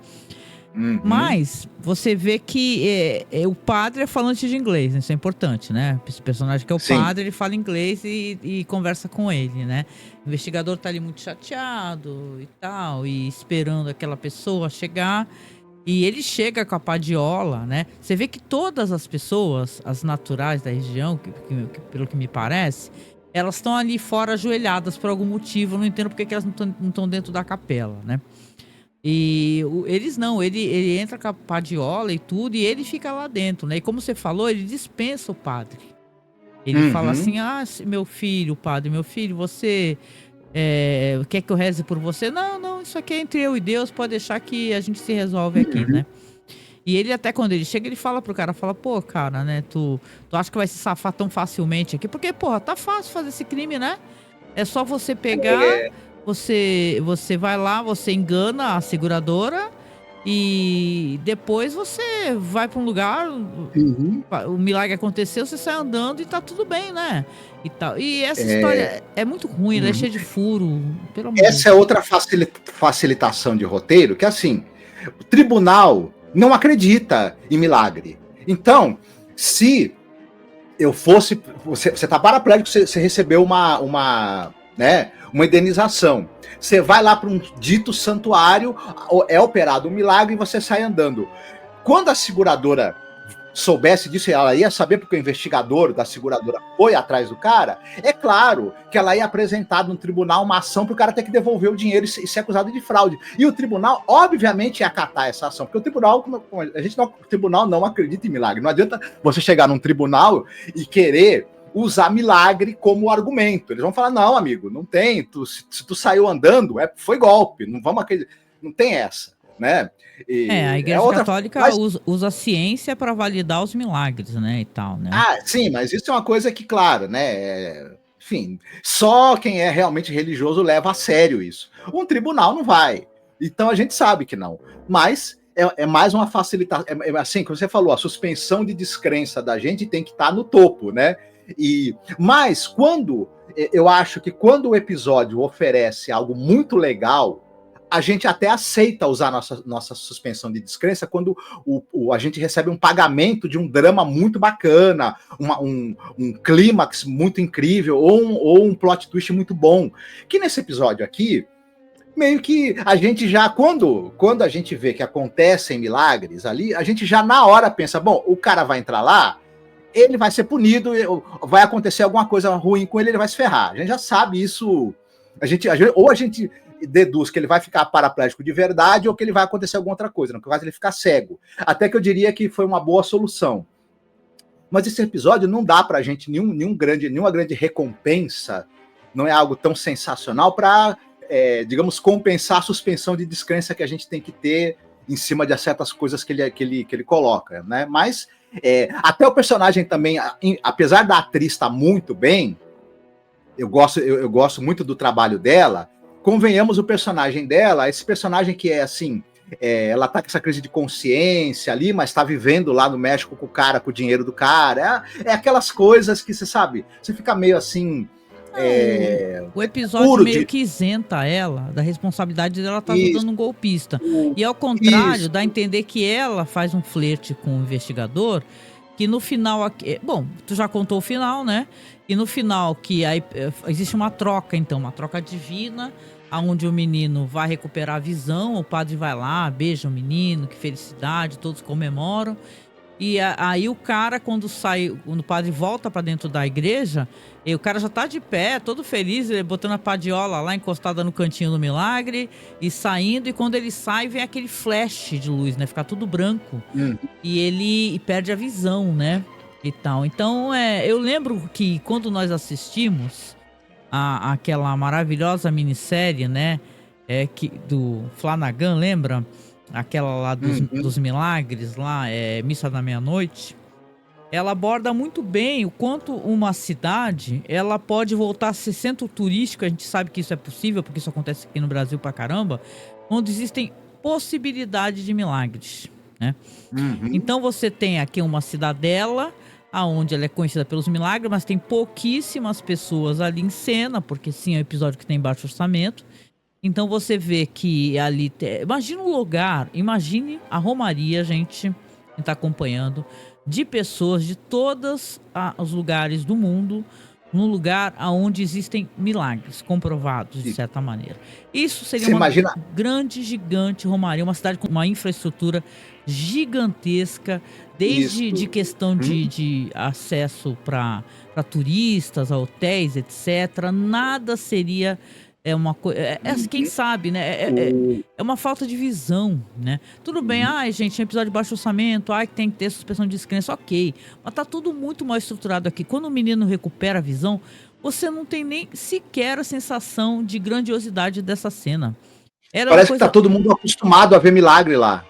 Mas você vê que o padre é falante de inglês, isso é importante, né? Esse personagem que é o padre, ele fala inglês e conversa com ele, né? O investigador tá ali muito chateado e tal, e esperando aquela pessoa chegar. E ele chega com a padiola, né? Você vê que todas as pessoas, as naturais da região, pelo que me parece, elas estão ali fora ajoelhadas por algum motivo. Eu não entendo porque que elas não estão dentro da capela, né? E eles não, ele entra com a padiola e tudo, e ele fica lá dentro, né? E como você falou, ele dispensa o padre. Ele fala assim, meu filho, padre, você quer que eu reze por você? Não, isso aqui é entre eu e Deus, pode deixar que a gente se resolve aqui, né? E ele até quando ele chega, ele fala pro cara, pô, cara, né, tu acha que vai se safar tão facilmente aqui? Porque, porra, tá fácil fazer esse crime, né? É só você pegar... Você vai lá, você engana a seguradora e depois você vai para um lugar, o milagre aconteceu, você sai andando e tá tudo bem, né? E tal. E essa história é muito ruim, ela é cheia de furo, pelo amor de Deus. Essa é outra facilitação de roteiro, que assim, o tribunal não acredita em milagre. Então, se eu fosse... Você tá paraplégico, você recebeu uma indenização. Você vai lá para um dito santuário, é operado um milagre e você sai andando. Quando a seguradora soubesse disso, ela ia saber porque o investigador da seguradora foi atrás do cara, é claro que ela ia apresentar no tribunal uma ação para o cara ter que devolver o dinheiro e ser acusado de fraude. E o tribunal, obviamente, ia acatar essa ação, porque o tribunal não acredita em milagre. Não adianta você chegar num tribunal e querer usar milagre como argumento. Eles vão falar, não, amigo, não tem, se tu saiu andando, foi golpe, não vamos acreditar, não tem essa. né? A E é Igreja outra. Católica Mas, usa a ciência para validar os milagres, né, e tal, né? sim, mas isso é uma coisa que, claro, né? Enfim, só quem é realmente religioso leva a sério isso. Um tribunal não vai. Então a gente sabe que não. Mas é mais uma facilitação. Assim, como você falou, a suspensão de descrença da gente tem que estar no topo, né? Mas quando eu acho que quando o episódio oferece algo muito legal, a gente até aceita usar nossa suspensão de descrença quando a gente recebe um pagamento de um drama muito bacana, um clímax muito incrível, ou um plot twist muito bom. Que nesse episódio aqui, meio que a gente já, quando a gente vê que acontecem milagres ali, a gente já na hora pensa, bom, o cara vai entrar lá, ele vai ser punido, vai acontecer alguma coisa ruim com ele, ele vai se ferrar. A gente já sabe isso. Ou a gente deduz que ele vai ficar paraplégico de verdade ou que ele vai acontecer alguma outra coisa, no caso ele ficar cego. Até que eu diria que foi uma boa solução. Mas esse episódio não dá pra gente nenhuma grande recompensa, não é algo tão sensacional para, digamos, compensar a suspensão de descrença que a gente tem que ter em cima de certas coisas que ele coloca, né? Mas até o personagem também, apesar da atriz estar muito bem, eu gosto muito do trabalho dela. Convenhamos, o personagem dela, esse personagem que é assim, ela tá com essa crise de consciência ali, mas tá vivendo lá no México com o cara, com o dinheiro do cara. É aquelas coisas que você sabe, você fica meio assim. O episódio meio que isenta ela da responsabilidade dela estar ajudando um golpista. E ao contrário, dá a entender que ela faz um flerte com o investigador, que no final... Bom, tu já contou o final, né? E no final, que aí existe uma troca, então, uma troca divina, onde o menino vai recuperar a visão, o padre vai lá, beija o menino, que felicidade, todos comemoram. E aí o cara, quando o padre volta pra dentro da igreja, e o cara já tá de pé, todo feliz, botando a padiola lá encostada no cantinho do milagre e saindo, e quando ele sai vem aquele flash de luz, né? Fica tudo branco. E ele perde a visão, né? E tal. Então, eu lembro que quando nós assistimos aquela maravilhosa minissérie, né? Do Flanagan, lembra? Aquela lá dos milagres, lá, Missa da Meia-Noite. Ela aborda muito bem o quanto uma cidade, ela pode voltar a ser centro turístico. A gente sabe que isso é possível, porque isso acontece aqui no Brasil pra caramba, onde existem possibilidades de milagres, né? Então você tem aqui uma cidadela, aonde ela é conhecida pelos milagres, mas tem pouquíssimas pessoas ali em cena, porque sim, é um episódio que tem baixo orçamento. Então você vê que ali... Imagina um lugar, imagine a romaria, gente, que está acompanhando, de pessoas de todos os lugares do mundo, num lugar onde existem milagres comprovados, de certa maneira. Isso seria grande, gigante romaria, uma cidade com uma infraestrutura gigantesca, desde de questão de acesso para turistas, a hotéis, etc. Nada seria... uma coisa... quem sabe, né? É uma falta de visão, né? Tudo bem, gente, é um episódio de baixo orçamento, que tem que ter suspensão de descrença, ok. Mas tá tudo muito mal estruturado aqui. Quando o menino recupera a visão, você não tem nem sequer a sensação de grandiosidade dessa cena. Parece que tá todo mundo acostumado a ver milagre lá.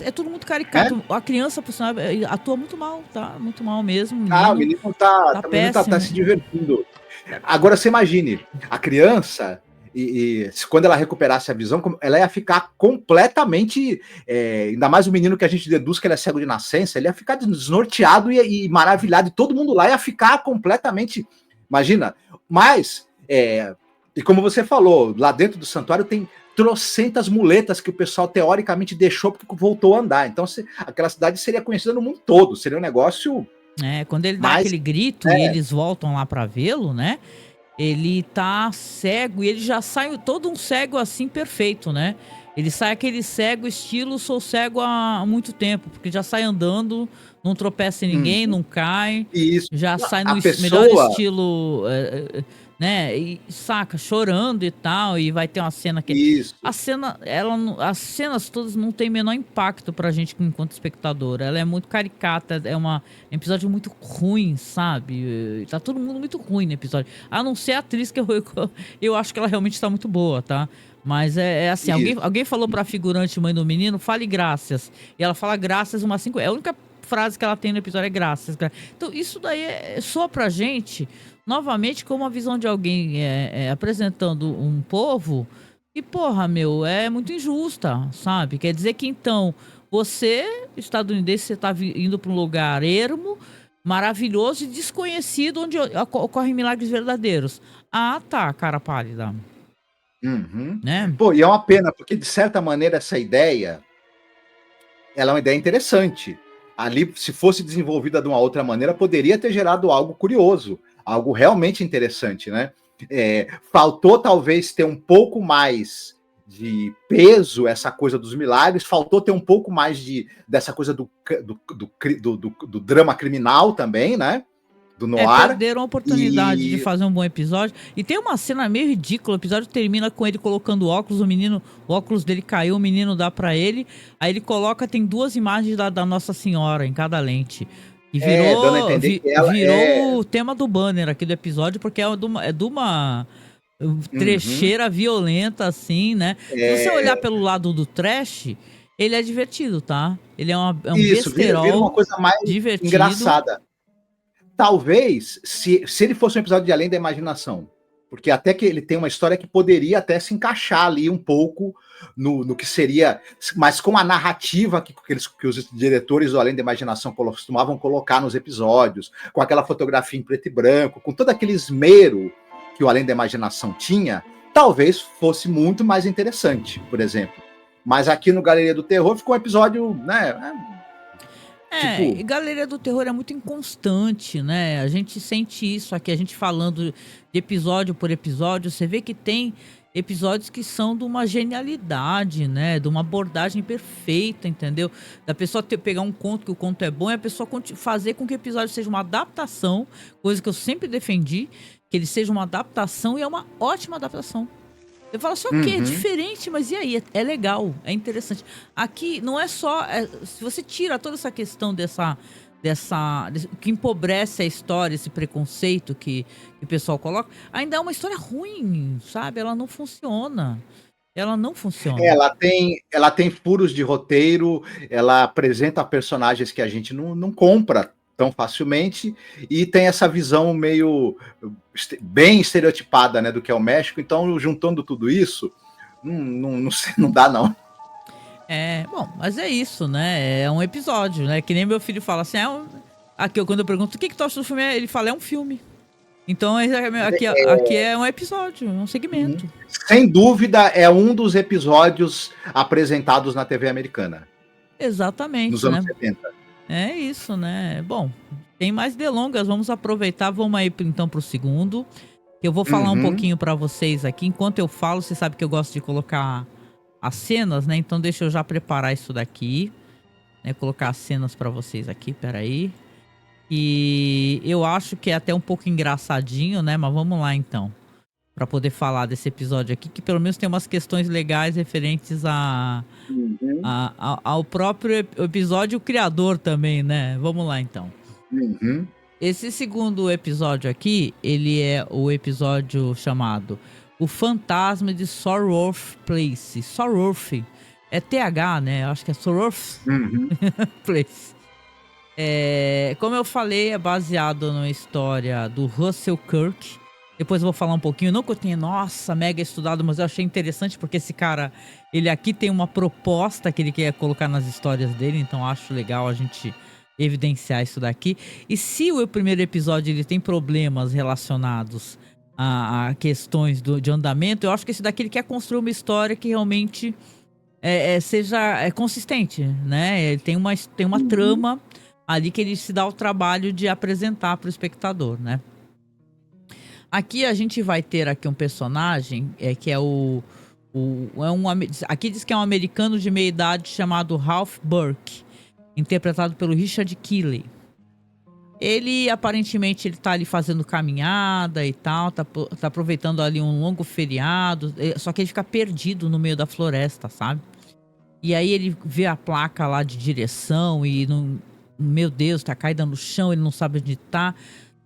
É tudo muito caricato. A criança, por sinal, atua muito mal, tá? Muito mal mesmo. O menino tá se divertindo. Agora você imagine, a criança, quando ela recuperasse a visão, ela ia ficar completamente, ainda mais o menino que a gente deduz que ele é cego de nascença, ele ia ficar desnorteado e maravilhado, e todo mundo lá ia ficar completamente, imagina. Mas, e como você falou, lá dentro do santuário tem trocentas muletas que o pessoal teoricamente deixou porque voltou a andar. Então aquela cidade seria conhecida no mundo todo, seria um negócio... quando ele dá aquele grito e eles voltam lá pra vê-lo, né? Ele tá cego e ele já sai todo um cego assim perfeito, né? Ele sai aquele cego estilo sou cego há muito tempo, porque já sai andando não tropeça em ninguém, não cai, Isso. já sai no A melhor pessoa. estilo, né? E saca, chorando e tal, e vai ter uma cena que Isso. a cena, as cenas todas não tem menor impacto pra gente enquanto espectador. Ela é muito caricata, é um episódio muito ruim, sabe? Tá todo mundo muito ruim no episódio. A não ser a atriz que eu acho que ela realmente tá muito boa, tá? Mas é assim, Isso. alguém falou pra figurante mãe do menino, fale graças. E ela fala graças umas 5. É a única frase que ela tem no episódio é graças. Então isso daí soa pra gente, novamente, como a visão de alguém apresentando um povo e, porra, meu, é muito injusta, sabe? Quer dizer que, então, você, estadunidense, você tá indo pra um lugar ermo, maravilhoso e desconhecido, onde ocorrem milagres verdadeiros. Ah, tá, cara pálida. Uhum. Né? Pô, e é uma pena, porque de certa maneira essa ideia, ela é uma ideia interessante. Ali, se fosse desenvolvida de uma outra maneira, poderia ter gerado algo curioso, algo realmente interessante, né? Faltou talvez ter um pouco mais de peso essa coisa dos milagres, faltou ter um pouco mais dessa coisa do drama criminal também, né? Do noir. Perderam a oportunidade de fazer um bom episódio. E tem uma cena meio ridícula. O episódio termina com ele colocando óculos. O óculos dele caiu, o menino dá pra ele. Aí ele coloca, tem 2 imagens da Nossa Senhora em cada lente. E dando a entender que ela virou o tema do banner aqui do episódio, porque é de uma trecheira violenta, assim, né? Se você olhar pelo lado do trash, ele é divertido, tá? Ele é um besterol vira uma coisa mais divertido. Engraçada. Talvez, se ele fosse um episódio de Além da Imaginação, porque até que ele tem uma história que poderia até se encaixar ali um pouco no que seria, mas com a narrativa que os diretores do Além da Imaginação costumavam colocar nos episódios, com aquela fotografia em preto e branco, com todo aquele esmero que o Além da Imaginação tinha, talvez fosse muito mais interessante, por exemplo. Mas aqui no Galeria do Terror ficou um episódio, né? E Galeria do Terror é muito inconstante, né? A gente sente isso aqui, a gente falando de episódio por episódio, você vê que tem episódios que são de uma genialidade, né? De uma abordagem perfeita, entendeu? Da pessoa pegar um conto, que o conto é bom, e a pessoa fazer com que o episódio seja uma adaptação, coisa que eu sempre defendi, que ele seja uma adaptação, e é uma ótima adaptação. Eu falo assim, ok, é diferente, mas e aí? É legal, é interessante. Aqui não é só... se você tira toda essa questão que empobrece a história, esse preconceito que o pessoal coloca, ainda é uma história ruim, sabe? Ela não funciona. Ela não funciona. Ela tem furos de roteiro, ela apresenta personagens que a gente não compra tão facilmente, e tem essa visão meio bem estereotipada, né, do que é o México. Então, juntando tudo isso, não dá, não. Bom, mas é isso, né? É um episódio, né? Que nem meu filho fala assim, aqui, quando eu pergunto o que tu acha do filme, ele fala, é um filme. Então, aqui é um episódio, um segmento. Sem dúvida, é um dos episódios apresentados na TV americana. Exatamente, nos anos 70. É isso, né? Bom, tem mais delongas, vamos aproveitar, vamos aí então pro segundo. Eu vou falar um pouquinho pra vocês aqui. Enquanto eu falo, você sabe que eu gosto de colocar as cenas, né? Então deixa eu já preparar isso daqui, né? Colocar as cenas pra vocês aqui, peraí. E eu acho que é até um pouco engraçadinho, né? Mas vamos lá então, pra poder falar desse episódio aqui, que pelo menos tem umas questões legais referentes ao próprio episódio, o criador também, né? Vamos lá então. Esse segundo episódio aqui, ele é o episódio chamado O Fantasma de Sorworth Place. Sorworth é TH, né? Acho que é Sorworth Place. Como eu falei, é baseado numa história do Russell Kirk. Depois eu vou falar um pouquinho, não que eu tenha, nossa, mega estudado, mas eu achei interessante porque esse cara, ele aqui tem uma proposta que ele quer colocar nas histórias dele, então acho legal a gente evidenciar isso daqui. E se o primeiro episódio ele tem problemas relacionados a questões de andamento, eu acho que esse daqui ele quer construir uma história que realmente seja consistente, né? Ele tem uma trama ali que ele se dá o trabalho de apresentar para o espectador, né? Aqui a gente vai ter aqui um personagem que é aqui diz que é um americano de meia idade chamado Ralph Burke. interpretado pelo Richard Keeley. Ele, aparentemente, ele tá ali fazendo caminhada e tal, tá aproveitando ali um longo feriado, só que ele fica perdido no meio da floresta, sabe? E aí ele vê a placa lá de direção e, não, meu Deus, tá caída no chão, ele não sabe onde tá.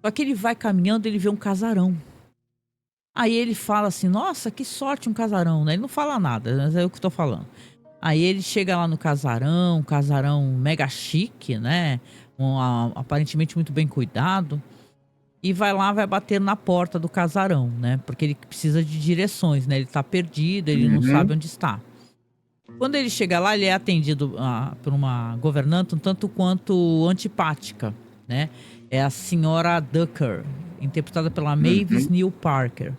Só que ele vai caminhando, ele vê um casarão. Aí ele fala assim, nossa, que sorte um casarão, né? Ele não fala nada, mas é o que eu tô falando. Aí ele chega lá no casarão, um casarão mega chique, né? Aparentemente muito bem cuidado. E vai lá, vai bater na porta do casarão, né? Porque ele precisa de direções, né? Ele tá perdido, ele não sabe onde está. Quando ele chega lá, ele é atendido por uma governanta um tanto quanto antipática, né? É a senhora Ducker, interpretada pela Mavis Neal Parker.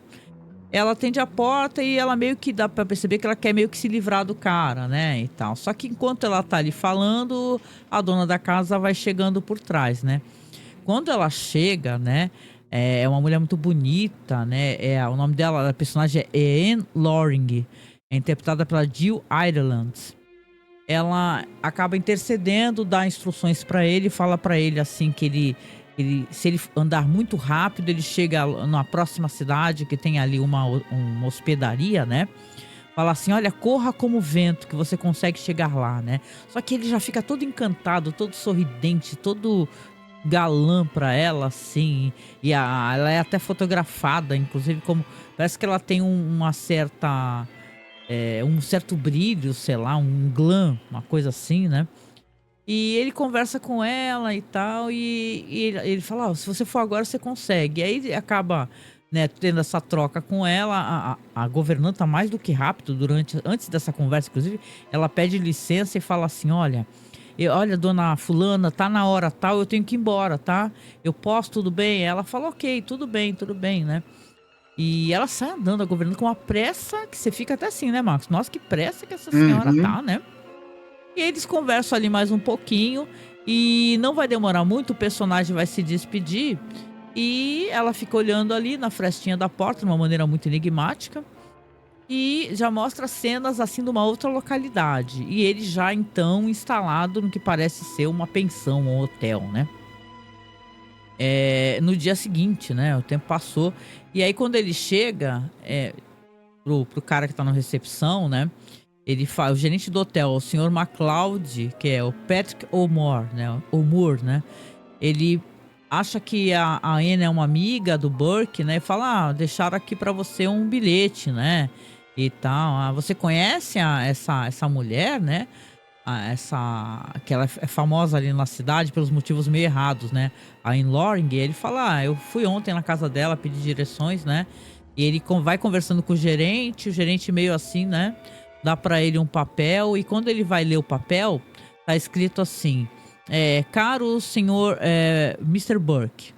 Ela atende a porta e ela meio que dá pra perceber que ela quer meio que se livrar do cara, né, e tal. Só que enquanto ela tá ali falando, a dona da casa vai chegando por trás, né. Quando ela chega, né, é uma mulher muito bonita, né, o nome dela, a personagem é Anne Loring, é interpretada pela Jill Ireland. Ela acaba intercedendo, dá instruções pra ele, fala pra ele assim que se ele andar muito rápido, ele chega na próxima cidade, que tem ali uma hospedaria, né? Fala assim, olha, corra como o vento, que você consegue chegar lá, né? Só que ele já fica todo encantado, todo sorridente, todo galã pra ela, assim. E ela é até fotografada, inclusive, como... Parece que ela tem uma certa... um certo brilho, sei lá, um glam, uma coisa assim, né? E ele conversa com ela e tal, e ele fala, se você for agora, você consegue. E aí acaba, né, tendo essa troca com ela, a governanta mais do que rápido, antes dessa conversa, inclusive, ela pede licença e fala assim, olha, dona fulana, tá na hora tal, eu tenho que ir embora, tá? Eu posso, tudo bem? Ela fala, ok, tudo bem, né? E ela sai andando, a governanta, com uma pressa, que você fica até assim, né, Marcos? Nossa, que pressa que essa senhora tá, né? E eles conversam ali mais um pouquinho e não vai demorar muito, o personagem vai se despedir e ela fica olhando ali na frestinha da porta de uma maneira muito enigmática e já mostra cenas assim de uma outra localidade. E ele já então instalado no que parece ser uma pensão, um hotel, né? No dia seguinte, né? O tempo passou e aí quando ele chega pro cara que tá na recepção, né? Ele fala, o gerente do hotel, o senhor MacLeod, que é o Patrick O'Moore, né? Ele acha que a Anne é uma amiga do Burke, né? E fala, deixaram aqui pra você um bilhete, né? E tal. Você conhece essa mulher, né? Que ela é famosa ali na cidade pelos motivos meio errados, né? A Anne Loring, ele fala, eu fui ontem na casa dela, pedi direções, né? E ele vai conversando com o gerente meio assim, né? Dá pra ele um papel e quando ele vai ler o papel, tá escrito assim, caro senhor Mr. Burke,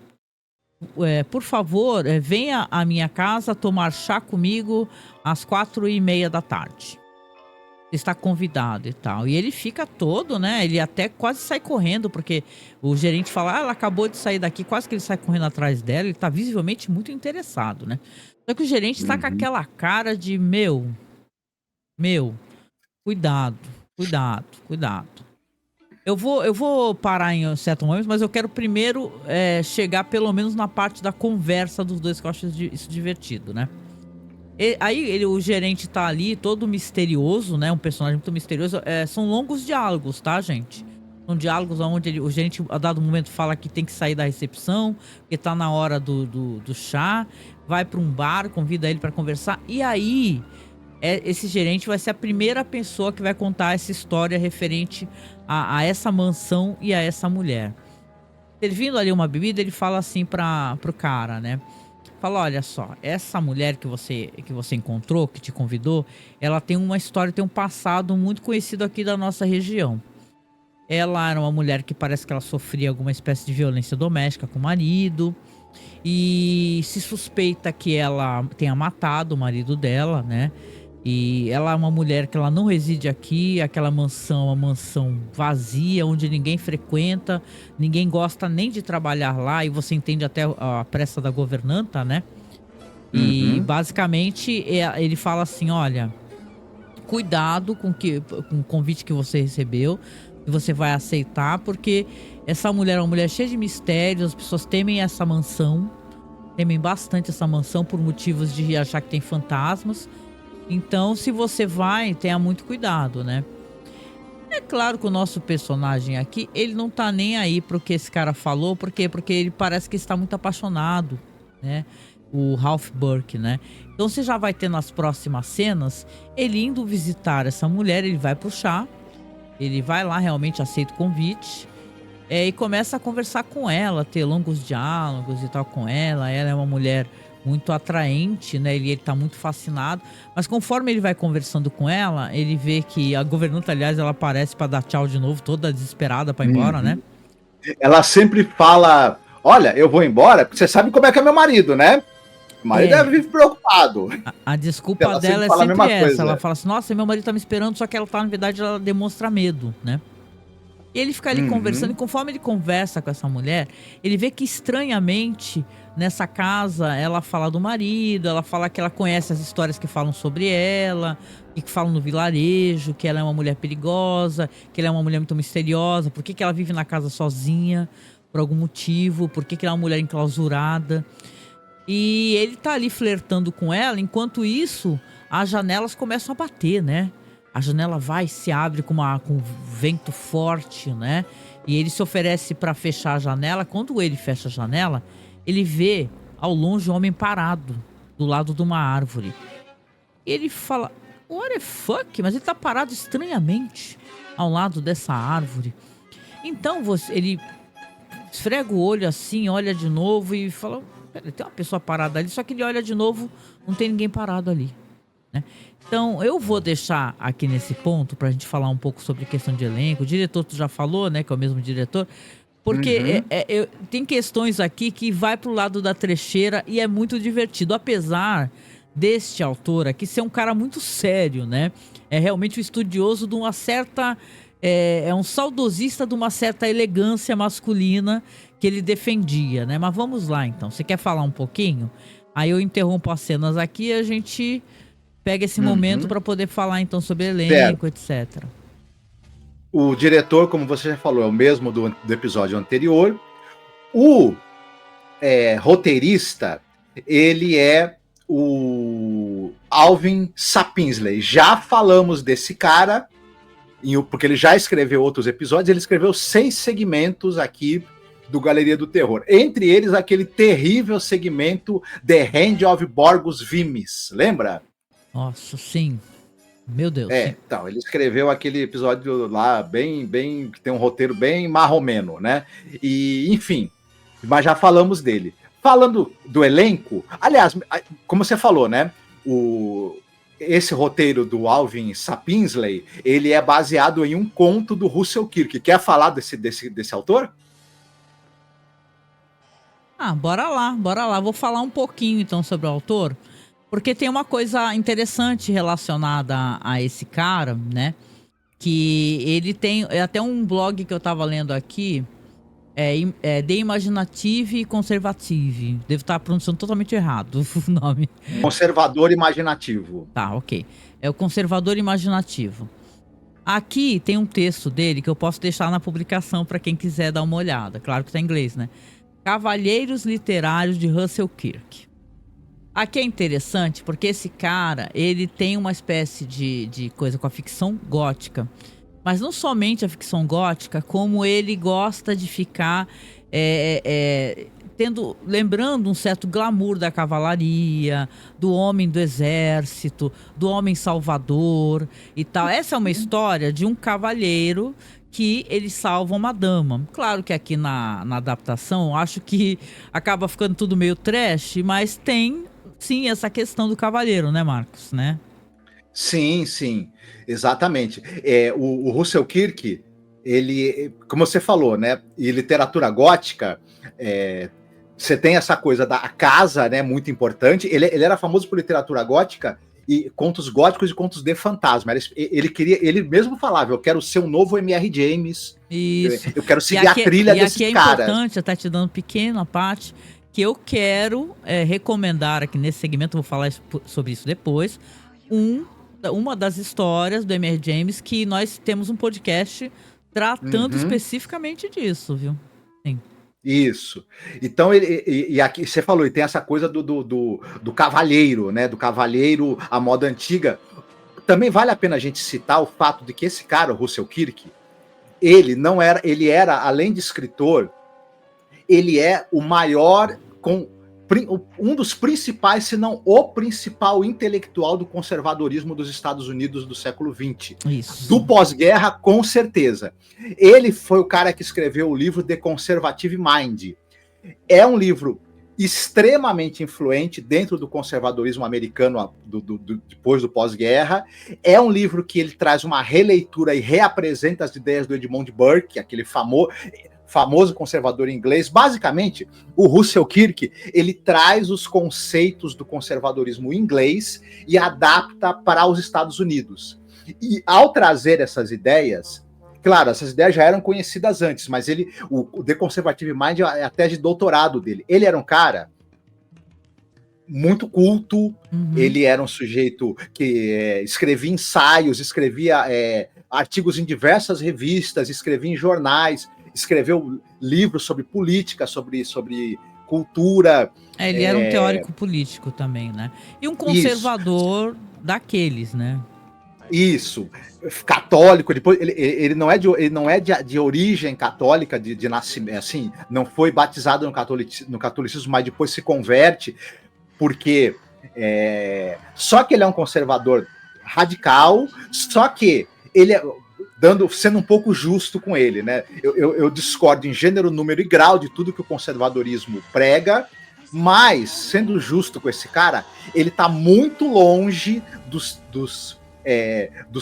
por favor, venha à minha casa tomar chá comigo às 4:30 da tarde. Está convidado e tal. E ele fica todo, né? Ele até quase sai correndo, porque o gerente fala, ela acabou de sair daqui, quase que ele sai correndo atrás dela, ele tá visivelmente muito interessado, né? Só que o gerente tá com aquela cara de, meu, cuidado. Eu vou parar em certo momento, mas eu quero primeiro chegar pelo menos na parte da conversa dos dois, que eu acho isso divertido, né? Aí o gerente tá ali, todo misterioso, né? Um personagem muito misterioso. São longos diálogos, tá, gente? São diálogos onde o gerente, a dado momento, fala que tem que sair da recepção, que tá na hora do chá, vai pra um bar, convida ele pra conversar. E aí, esse gerente vai ser a primeira pessoa que vai contar essa história referente a essa mansão e a essa mulher. Servindo ali uma bebida, ele fala assim pro cara, né? Fala, olha só, essa mulher que você encontrou, que te convidou, ela tem uma história, tem um passado muito conhecido aqui da nossa região. Ela era uma mulher que parece que ela sofria alguma espécie de violência doméstica com o marido. E se suspeita que ela tenha matado o marido dela, né? E ela é uma mulher que ela não reside aqui, aquela mansão, uma mansão vazia, onde ninguém frequenta, ninguém gosta nem de trabalhar lá, e você entende até a pressa da governanta, né? E basicamente ele fala assim, olha, cuidado com o convite que você recebeu. Se que você vai aceitar, porque essa mulher é uma mulher cheia de mistérios, as pessoas temem essa mansão, temem bastante essa mansão por motivos de achar que tem fantasmas. Então, se você vai, tenha muito cuidado, né? É claro que o nosso personagem aqui, ele não tá nem aí pro que esse cara falou, por quê? Porque ele parece que está muito apaixonado, né? O Ralph Burke, né? Então você já vai ter nas próximas cenas, ele indo visitar essa mulher, ele vai pro chá, ele vai lá, realmente aceita o convite, e começa a conversar com ela, ter longos diálogos e tal com ela. Ela é uma mulher muito atraente, né? Ele tá muito fascinado. Mas conforme ele vai conversando com ela, ele vê que a governanta, aliás, ela aparece pra dar tchau de novo, toda desesperada pra ir embora, né? Ela sempre fala, olha, eu vou embora, porque você sabe como é que é meu marido, né? O marido deve viver preocupado. A desculpa Ela dela sempre é sempre essa. coisa. Ela fala assim, nossa, meu marido tá me esperando, só que ela tá, na verdade, ela demonstra medo, né? E ele fica ali conversando, e conforme ele conversa com essa mulher, ele vê que estranhamente, nessa casa, ela fala do marido, ela fala que ela conhece as histórias que falam sobre ela, e que falam no vilarejo, que ela é uma mulher perigosa, que ela é uma mulher muito misteriosa, por que ela vive na casa sozinha, por algum motivo, por que ela é uma mulher enclausurada. E ele tá ali flertando com ela, enquanto isso, as janelas começam a bater, né? A janela vai e se abre com vento forte, né? E ele se oferece para fechar a janela. Quando ele fecha a janela, ele vê ao longe um homem parado do lado de uma árvore. E ele fala, what the fuck? Mas ele tá parado estranhamente ao lado dessa árvore. Então ele esfrega o olho assim, olha de novo e fala, pera, tem uma pessoa parada ali. Só que ele olha de novo, não tem ninguém parado ali, né? Então, eu vou deixar aqui nesse ponto pra gente falar um pouco sobre a questão de elenco. O diretor, tu já falou, né, que é o mesmo diretor. Porque tem questões aqui que vai pro lado da trecheira e é muito divertido. Apesar deste autor aqui ser um cara muito sério, né? É realmente um estudioso de uma certa... É um saudosista de uma certa elegância masculina que ele defendia, né? Mas vamos lá, então. Você quer falar um pouquinho? Aí eu interrompo as cenas aqui e a gente... pega esse momento para poder falar então sobre elenco, etc. O diretor, como você já falou, é o mesmo do episódio anterior. O roteirista, ele é o Alvin Sapinsley. Já falamos desse cara, porque ele já escreveu outros episódios. Ele escreveu 6 segmentos aqui do Galeria do Terror. Entre eles, aquele terrível segmento The Hand of Borgus Vimis. Lembra? Nossa, sim. Meu Deus. Sim. Então, ele escreveu aquele episódio lá, bem, que tem um roteiro bem marromeno, né? E, enfim, mas já falamos dele. Falando do elenco, aliás, como você falou, né? Esse roteiro do Alvin Sapinsley, ele é baseado em um conto do Russell Kirk. Quer falar desse autor? Bora lá. Vou falar um pouquinho, então, sobre o autor. Porque tem uma coisa interessante relacionada a esse cara, né? Que ele tem até um blog que eu tava lendo aqui, The Imaginative Conservative. Devo estar pronunciando totalmente errado o nome. Conservador Imaginativo. Tá, ok. É o Conservador Imaginativo. Aqui tem um texto dele que eu posso deixar na publicação para quem quiser dar uma olhada. Claro que tá em inglês, né? Cavalheiros Literários de Russell Kirk. Aqui é interessante porque esse cara, ele tem uma espécie de coisa com a ficção gótica. Mas não somente a ficção gótica, como ele gosta de ficar lembrando um certo glamour da cavalaria, do homem do exército, do homem salvador e tal. Essa é uma história de um cavalheiro que ele salva uma dama. Claro que aqui na adaptação, acho que acaba ficando tudo meio trash, mas tem... sim, essa questão do cavaleiro, né, Marcos, né? Sim, exatamente. O Russell Kirk, ele, como você falou, né, e literatura gótica, você tem essa coisa da casa, né, muito importante. Ele era famoso por literatura gótica e contos góticos e contos de fantasma. Ele mesmo falava, eu quero ser um novo M.R. James. Isso. Eu quero seguir a trilha desses caras. E aqui é importante, até te dando pequena parte, que eu quero recomendar aqui nesse segmento, vou falar sobre isso depois, uma das histórias do M.R. James, que nós temos um podcast tratando especificamente disso, viu? Sim. Isso. Então, e aqui você falou, e tem essa coisa do cavalheiro, né? Do cavalheiro à moda antiga. Também vale a pena a gente citar o fato de que esse cara, o Russell Kirk, ele era, além de escritor, ele é o maior, um dos principais, se não o principal intelectual do conservadorismo dos Estados Unidos do século XX. Isso. Do pós-guerra, com certeza. Ele foi o cara que escreveu o livro The Conservative Mind. É um livro extremamente influente dentro do conservadorismo americano depois do pós-guerra. É um livro que ele traz uma releitura e reapresenta as ideias do Edmund Burke, aquele famoso conservador inglês. Basicamente, o Russell Kirk, ele traz os conceitos do conservadorismo inglês e adapta para os Estados Unidos. E ao trazer essas ideias, claro, essas ideias já eram conhecidas antes, mas o The Conservative Mind é a tese de doutorado dele. Ele era um cara muito culto, ele era um sujeito que escrevia ensaios, escrevia artigos em diversas revistas, escrevia em jornais, escreveu livros sobre política, sobre cultura. Ele era um teórico político também, né? E um conservador daqueles, né? Isso, católico. Depois ele não é de origem católica, de nascimento, assim, não foi batizado no catolicismo, mas depois se converte, porque só que ele é um conservador radical, só que ele sendo um pouco justo com ele, né? Eu discordo em gênero, número e grau de tudo que o conservadorismo prega, mas, sendo justo com esse cara, ele tá muito longe dos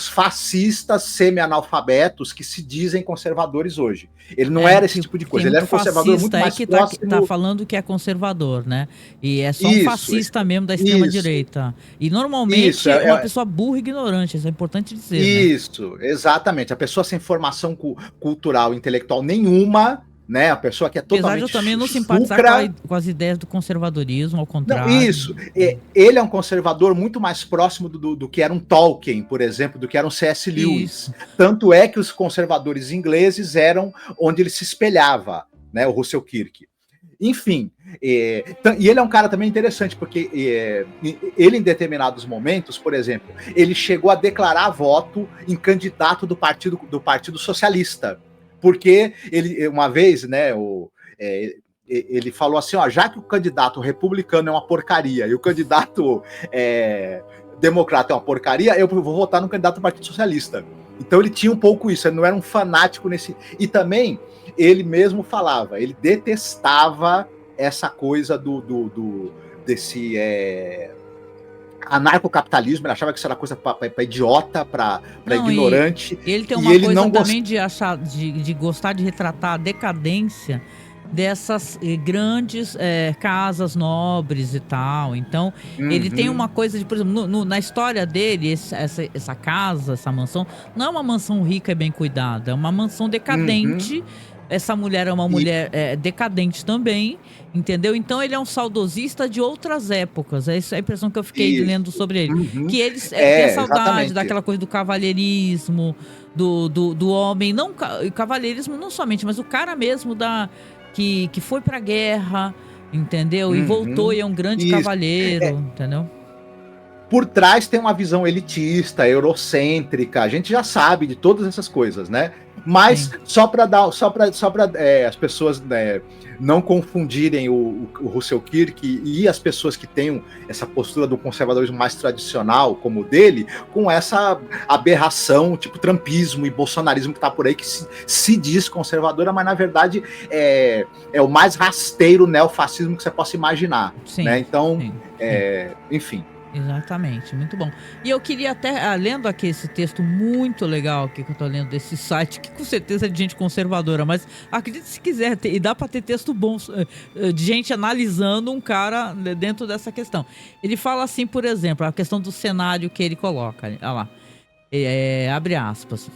fascistas semi-analfabetos que se dizem conservadores hoje. Ele não era esse tipo de coisa, ele era um conservador muito mais próximo... que tá falando que é conservador, né? E é só um fascista mesmo da extrema-direita. E normalmente é uma pessoa burra e ignorante, isso é importante dizer. Isso, né? Exatamente. A pessoa sem formação cultural, intelectual nenhuma, né? A pessoa que é totalmente... Apesar de eu também não simpatizar com as ideias do conservadorismo, ao contrário. Não, isso. Ele é um conservador muito mais próximo do que era um Tolkien, por exemplo, do que era um C.S. Lewis. Isso. Tanto é que os conservadores ingleses eram onde ele se espelhava, né? O Russell Kirk. Enfim, e ele é um cara também interessante, porque ele, em determinados momentos, por exemplo, ele chegou a declarar voto em candidato do Partido Socialista. Porque ele, uma vez, né, ele falou assim, ó, já que o candidato republicano é uma porcaria e o candidato democrata é uma porcaria, eu vou votar no candidato do Partido Socialista. Então ele tinha um pouco isso, ele não era um fanático nesse... E também, ele mesmo falava, ele detestava essa coisa desse... anarcocapitalismo, ele achava que isso era coisa para idiota, para ignorante. Ele tem uma coisa também de gostar de retratar a decadência dessas grandes casas nobres e tal. Então, ele tem uma coisa de, por exemplo, na história dele, essa casa, essa mansão, não é uma mansão rica e bem cuidada, é uma mansão decadente. Essa mulher é uma mulher decadente também, entendeu? Então ele é um saudosista de outras épocas. Essa é a impressão que eu fiquei lendo sobre ele. Que eles têm saudade daquela coisa do cavalheirismo, do homem. Não cavalheirismo não somente, mas o cara mesmo que foi pra guerra, entendeu? E voltou e é um grande cavalheiro, entendeu? Por trás tem uma visão elitista, eurocêntrica, a gente já sabe de todas essas coisas, né? Mas só para as pessoas, né, não confundirem o Russell Kirk e as pessoas que têm essa postura do conservadorismo mais tradicional, como o dele, com essa aberração, tipo trumpismo e bolsonarismo que tá por aí, que se diz conservadora, mas na verdade é o mais rasteiro neofascismo que você possa imaginar. Sim, né? Então, enfim. Exatamente, muito bom. E eu queria até, lendo aqui esse texto muito legal aqui que eu tô lendo desse site, que com certeza é de gente conservadora, mas acredite se quiser, e dá para ter texto bom de gente analisando um cara dentro dessa questão. Ele fala assim, por exemplo, a questão do cenário que ele coloca, olha lá, abre aspas,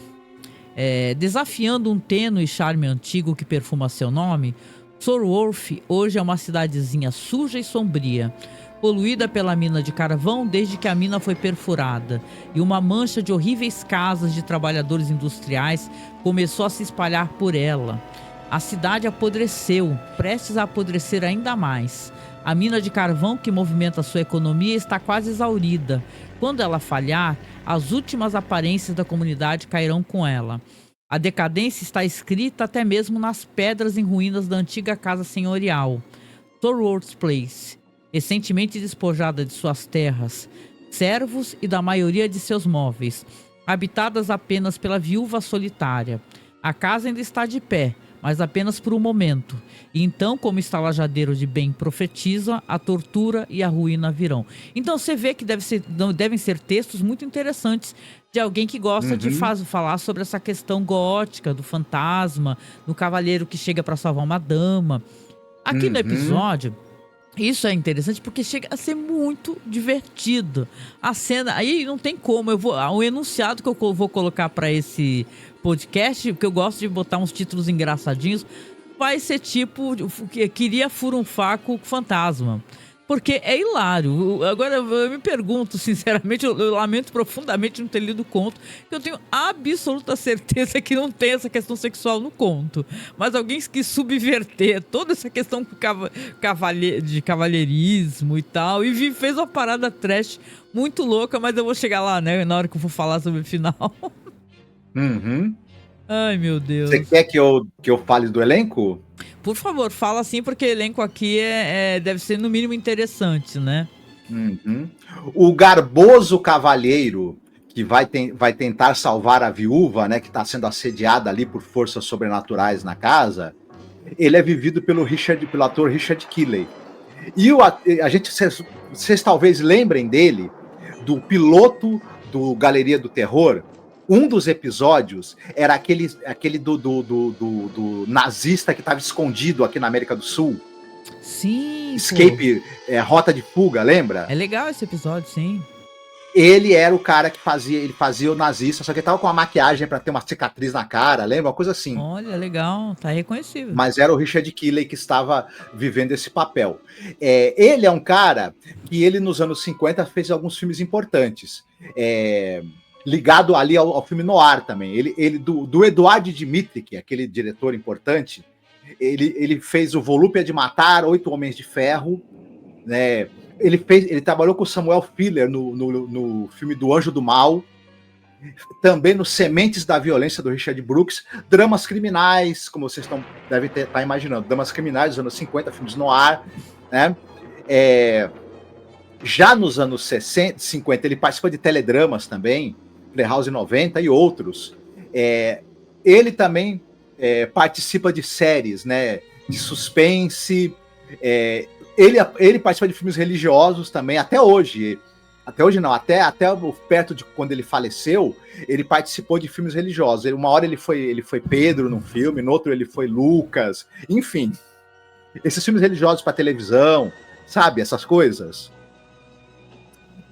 desafiando um tênue charme antigo que perfuma seu nome, Sorworth hoje é uma cidadezinha suja e sombria, poluída pela mina de carvão desde que a mina foi perfurada, e uma mancha de horríveis casas de trabalhadores industriais começou a se espalhar por ela. A cidade apodreceu, prestes a apodrecer ainda mais. A mina de carvão que movimenta sua economia está quase exaurida. Quando ela falhar, as últimas aparências da comunidade cairão com ela. A decadência está escrita até mesmo nas pedras em ruínas da antiga casa senhorial, Thorwald's Place, recentemente despojada de suas terras, servos e da maioria de seus móveis, habitadas apenas pela viúva solitária. A casa ainda está de pé, mas apenas por um momento. E então, como estalajadeiro de bem profetiza, a tortura e a ruína virão. Então você vê que devem ser textos muito interessantes de alguém que gosta de falar sobre essa questão gótica, do fantasma, do cavaleiro que chega para salvar uma dama. Aqui no episódio, isso é interessante porque chega a ser muito divertido. A cena, aí não tem como, o enunciado que eu vou colocar para esse podcast, porque eu gosto de botar uns títulos engraçadinhos, vai ser tipo, queria furunfar com o fantasma. Porque é hilário. Agora, eu me pergunto, sinceramente, eu lamento profundamente não ter lido o conto, que eu tenho absoluta certeza que não tem essa questão sexual no conto. Mas alguém que subverter toda essa questão de cavalheirismo e tal, e fez uma parada trash muito louca, mas eu vou chegar lá, né, na hora que eu for falar sobre o final. Ai, meu Deus. Você quer que eu fale do elenco? Por favor, fala assim, porque o elenco aqui deve ser no mínimo interessante, né? O garboso cavalheiro que vai tentar salvar a viúva, né, que está sendo assediada ali por forças sobrenaturais na casa, ele é vivido pelo ator Richard Keeley. E vocês talvez lembrem dele, do piloto do Galeria do Terror. Um dos episódios era aquele do nazista que estava escondido aqui na América do Sul. Sim. Escape, Rota de Fuga, lembra? É legal esse episódio, sim. Ele era o cara que fazia o nazista, só que ele tava com uma maquiagem para ter uma cicatriz na cara, lembra? Uma coisa assim. Olha, legal, tá reconhecível. Mas era o Richard Keeley que estava vivendo esse papel. Ele é um cara que ele nos anos 50 fez alguns filmes importantes. Ligado ali ao filme noir também. Ele do Eduard Dmytryk, aquele diretor importante, ele fez o Volúpia de Matar, 8 Homens de Ferro, né? Ele trabalhou com o Samuel Fuller no filme do Anjo do Mal, também no Sementes da Violência, do Richard Brooks, dramas criminais, como vocês devem estar imaginando, dramas criminais dos anos 50, filmes noir, né? Já nos anos 60, 50, ele participa de teledramas também, Playhouse 90 e outros. Ele também participa de séries, né, de suspense. Ele participa de filmes religiosos também, até hoje. Até hoje não, até perto de quando ele faleceu, ele participou de filmes religiosos. Uma hora ele foi Pedro num filme, no outro ele foi Lucas, enfim. Esses filmes religiosos para televisão, sabe, essas coisas.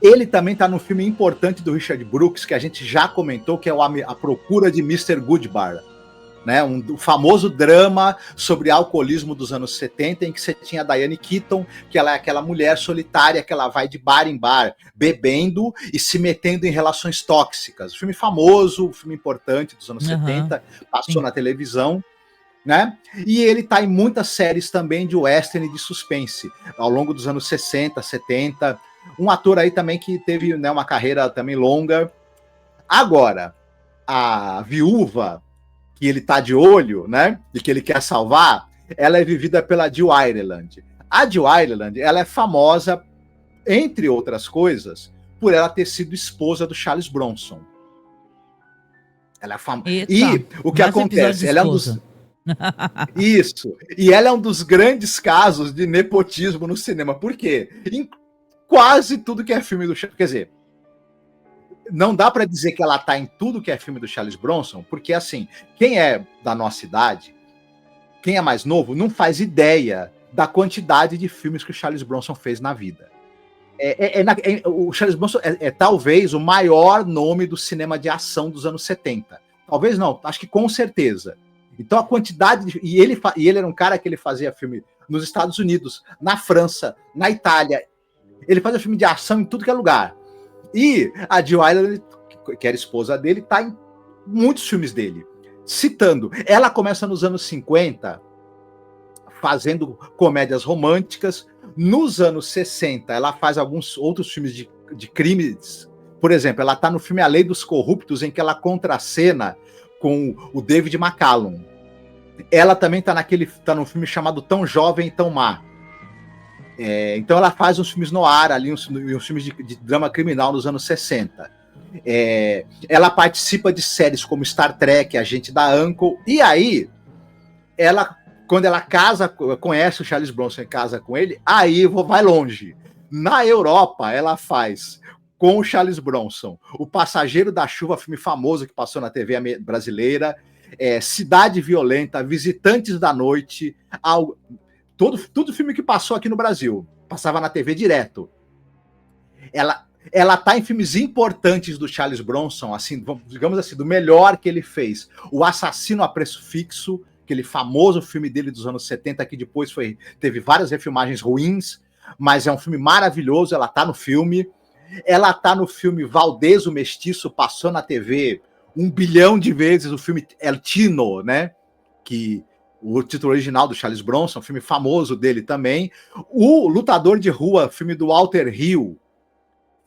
Ele também está num filme importante do Richard Brooks, que a gente já comentou, que é A Procura de Mr. Goodbar, né? Um famoso drama sobre alcoolismo dos anos 70, em que você tinha a Diane Keaton, que ela é aquela mulher solitária que ela vai de bar em bar, bebendo e se metendo em relações tóxicas. Filme famoso, filme importante dos anos 70, passou na televisão, né? E ele está em muitas séries também de western e de suspense, ao longo dos anos 60, 70... Um ator aí também que teve, né, uma carreira também longa. Agora, a viúva que ele tá de olho, né, e que ele quer salvar, ela é vivida pela Jill Ireland. A Jill Ireland, ela é famosa, entre outras coisas, por ela ter sido esposa do Charles Bronson. Ela é famosa. E o que acontece? Ela é um dos... Isso. E ela é um dos grandes casos de nepotismo no cinema. Por quê? Quase tudo que é filme do Charles... Quer dizer, não dá para dizer que ela tá em tudo que é filme do Charles Bronson, porque, assim, quem é da nossa idade, quem é mais novo, não faz ideia da quantidade de filmes que o Charles Bronson fez na vida. O Charles Bronson é talvez o maior nome do cinema de ação dos anos 70. Talvez não, acho que com certeza. Então a quantidade... E ele era um cara que ele fazia filme nos Estados Unidos, na França, na Itália... Ele fazia filme de ação em tudo que é lugar. E a Jill Wyler, que era esposa dele, tá em muitos filmes dele. Citando, ela começa nos anos 50, fazendo comédias românticas. Nos anos 60, ela faz alguns outros filmes de crimes. Por exemplo, ela tá no filme A Lei dos Corruptos, em que ela contracena com o David McCallum. Ela também tá num filme chamado Tão Jovem e Tão Má. Então ela faz uns filmes no ar ali, uns filmes de drama criminal nos anos 60. Ela participa de séries como Star Trek, Agente da Uncle, e aí quando ela conhece o Charles Bronson e casa com ele, aí vai longe. Na Europa, ela faz com o Charles Bronson O Passageiro da Chuva, filme famoso que passou na TV brasileira, Cidade Violenta, Visitantes da Noite, tudo filme que passou aqui no Brasil, passava na TV direto. Ela tá em filmes importantes do Charles Bronson, assim, digamos assim, do melhor que ele fez. O Assassino a Preço Fixo, aquele famoso filme dele dos anos 70, que depois teve várias refilmagens ruins, mas é um filme maravilhoso. Ela tá no filme. Ela tá no filme Valdez, o Mestiço, passou na TV 1 bilhão de vezes, o filme El Tino, né? Que o título original do Charles Bronson, um filme famoso dele também. O Lutador de Rua, filme do Walter Hill,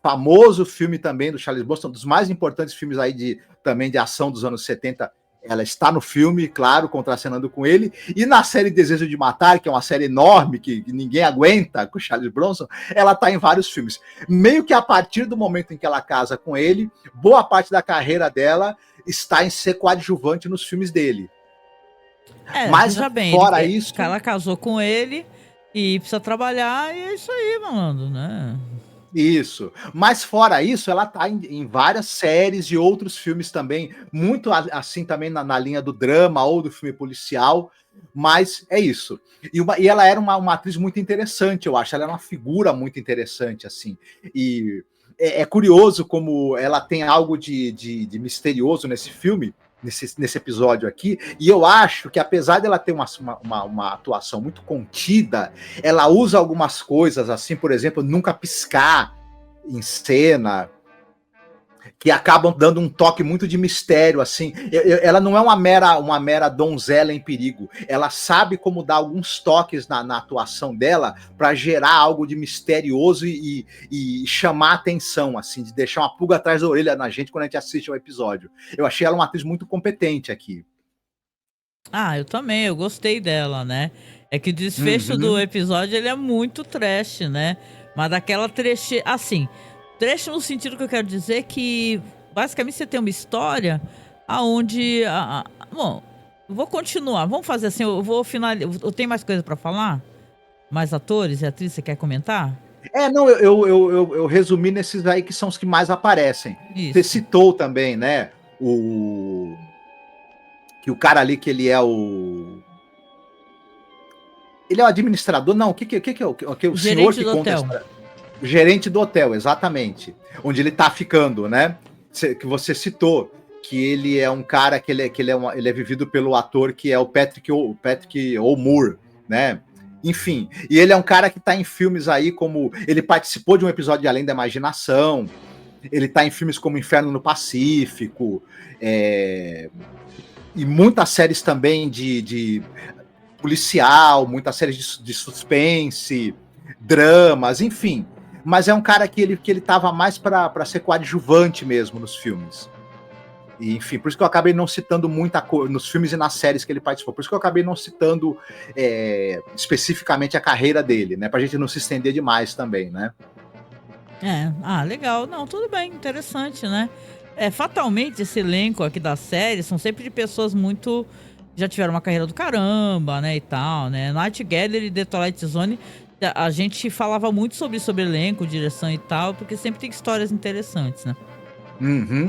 famoso filme também do Charles Bronson, um dos mais importantes filmes aí também de ação dos anos 70. Ela está no filme, claro, contracenando com ele. E na série Desejo de Matar, que é uma série enorme, que ninguém aguenta, com o Charles Bronson, ela está em vários filmes. Meio que a partir do momento em que ela casa com ele, boa parte da carreira dela está em ser coadjuvante nos filmes dele. Mas, fora isso... Ela casou com ele e precisa trabalhar, e é isso aí, malandro, né? Isso. Mas fora isso, ela tá em várias séries e outros filmes também, muito assim também na linha do drama ou do filme policial, mas é isso. E ela era uma atriz muito interessante, eu acho. Ela era uma figura muito interessante, assim. E é curioso como ela tem algo de misterioso nesse filme, nesse episódio aqui, e eu acho que apesar dela ter uma atuação muito contida, ela usa algumas coisas, assim, por exemplo, nunca piscar em cena, que acabam dando um toque muito de mistério, assim. Ela não é uma mera donzela em perigo, ela sabe como dar alguns toques na atuação dela para gerar algo de misterioso e chamar atenção, assim, de deixar uma pulga atrás da orelha na gente quando a gente assiste ao episódio. Eu achei ela uma atriz muito competente aqui. Eu também, eu gostei dela, né? É que o desfecho do episódio, ele é muito trash, né? Mas daquela treche, assim, trecho no sentido que eu quero dizer que basicamente você tem uma história aonde, bom, vou continuar, vamos fazer assim, eu vou finalizar, eu tenho mais coisa pra falar? Mais atores e atrizes, você quer comentar? Não, eu resumi nesses aí que são os que mais aparecem. Isso. Você citou também, né, que o cara ali, que ele é o administrador, não, o que é o senhor que conta a história? O gerente do hotel, exatamente. Onde ele tá ficando, né? Que você citou, que ele é um cara que ele é vivido pelo ator que é o Patrick O'Moore, né? Enfim, e ele é um cara que tá em filmes aí como... Ele participou de um episódio de Além da Imaginação, ele tá em filmes como Inferno no Pacífico, e muitas séries também de policial, muitas séries de suspense, dramas, enfim. Mas é um cara que ele tava mais para ser coadjuvante mesmo nos filmes. E, enfim, por isso que eu acabei não citando muita coisa nos filmes e nas séries que ele participou. Por isso que eu acabei não citando especificamente a carreira dele, né? Pra gente não se estender demais também, né? Legal. Não, tudo bem, interessante, né? Fatalmente, esse elenco aqui da série são sempre de pessoas muito... Já tiveram uma carreira do caramba, né, e tal, né? Night Gallery e The Twilight Zone, a gente falava muito sobre elenco, direção e tal, porque sempre tem histórias interessantes, né?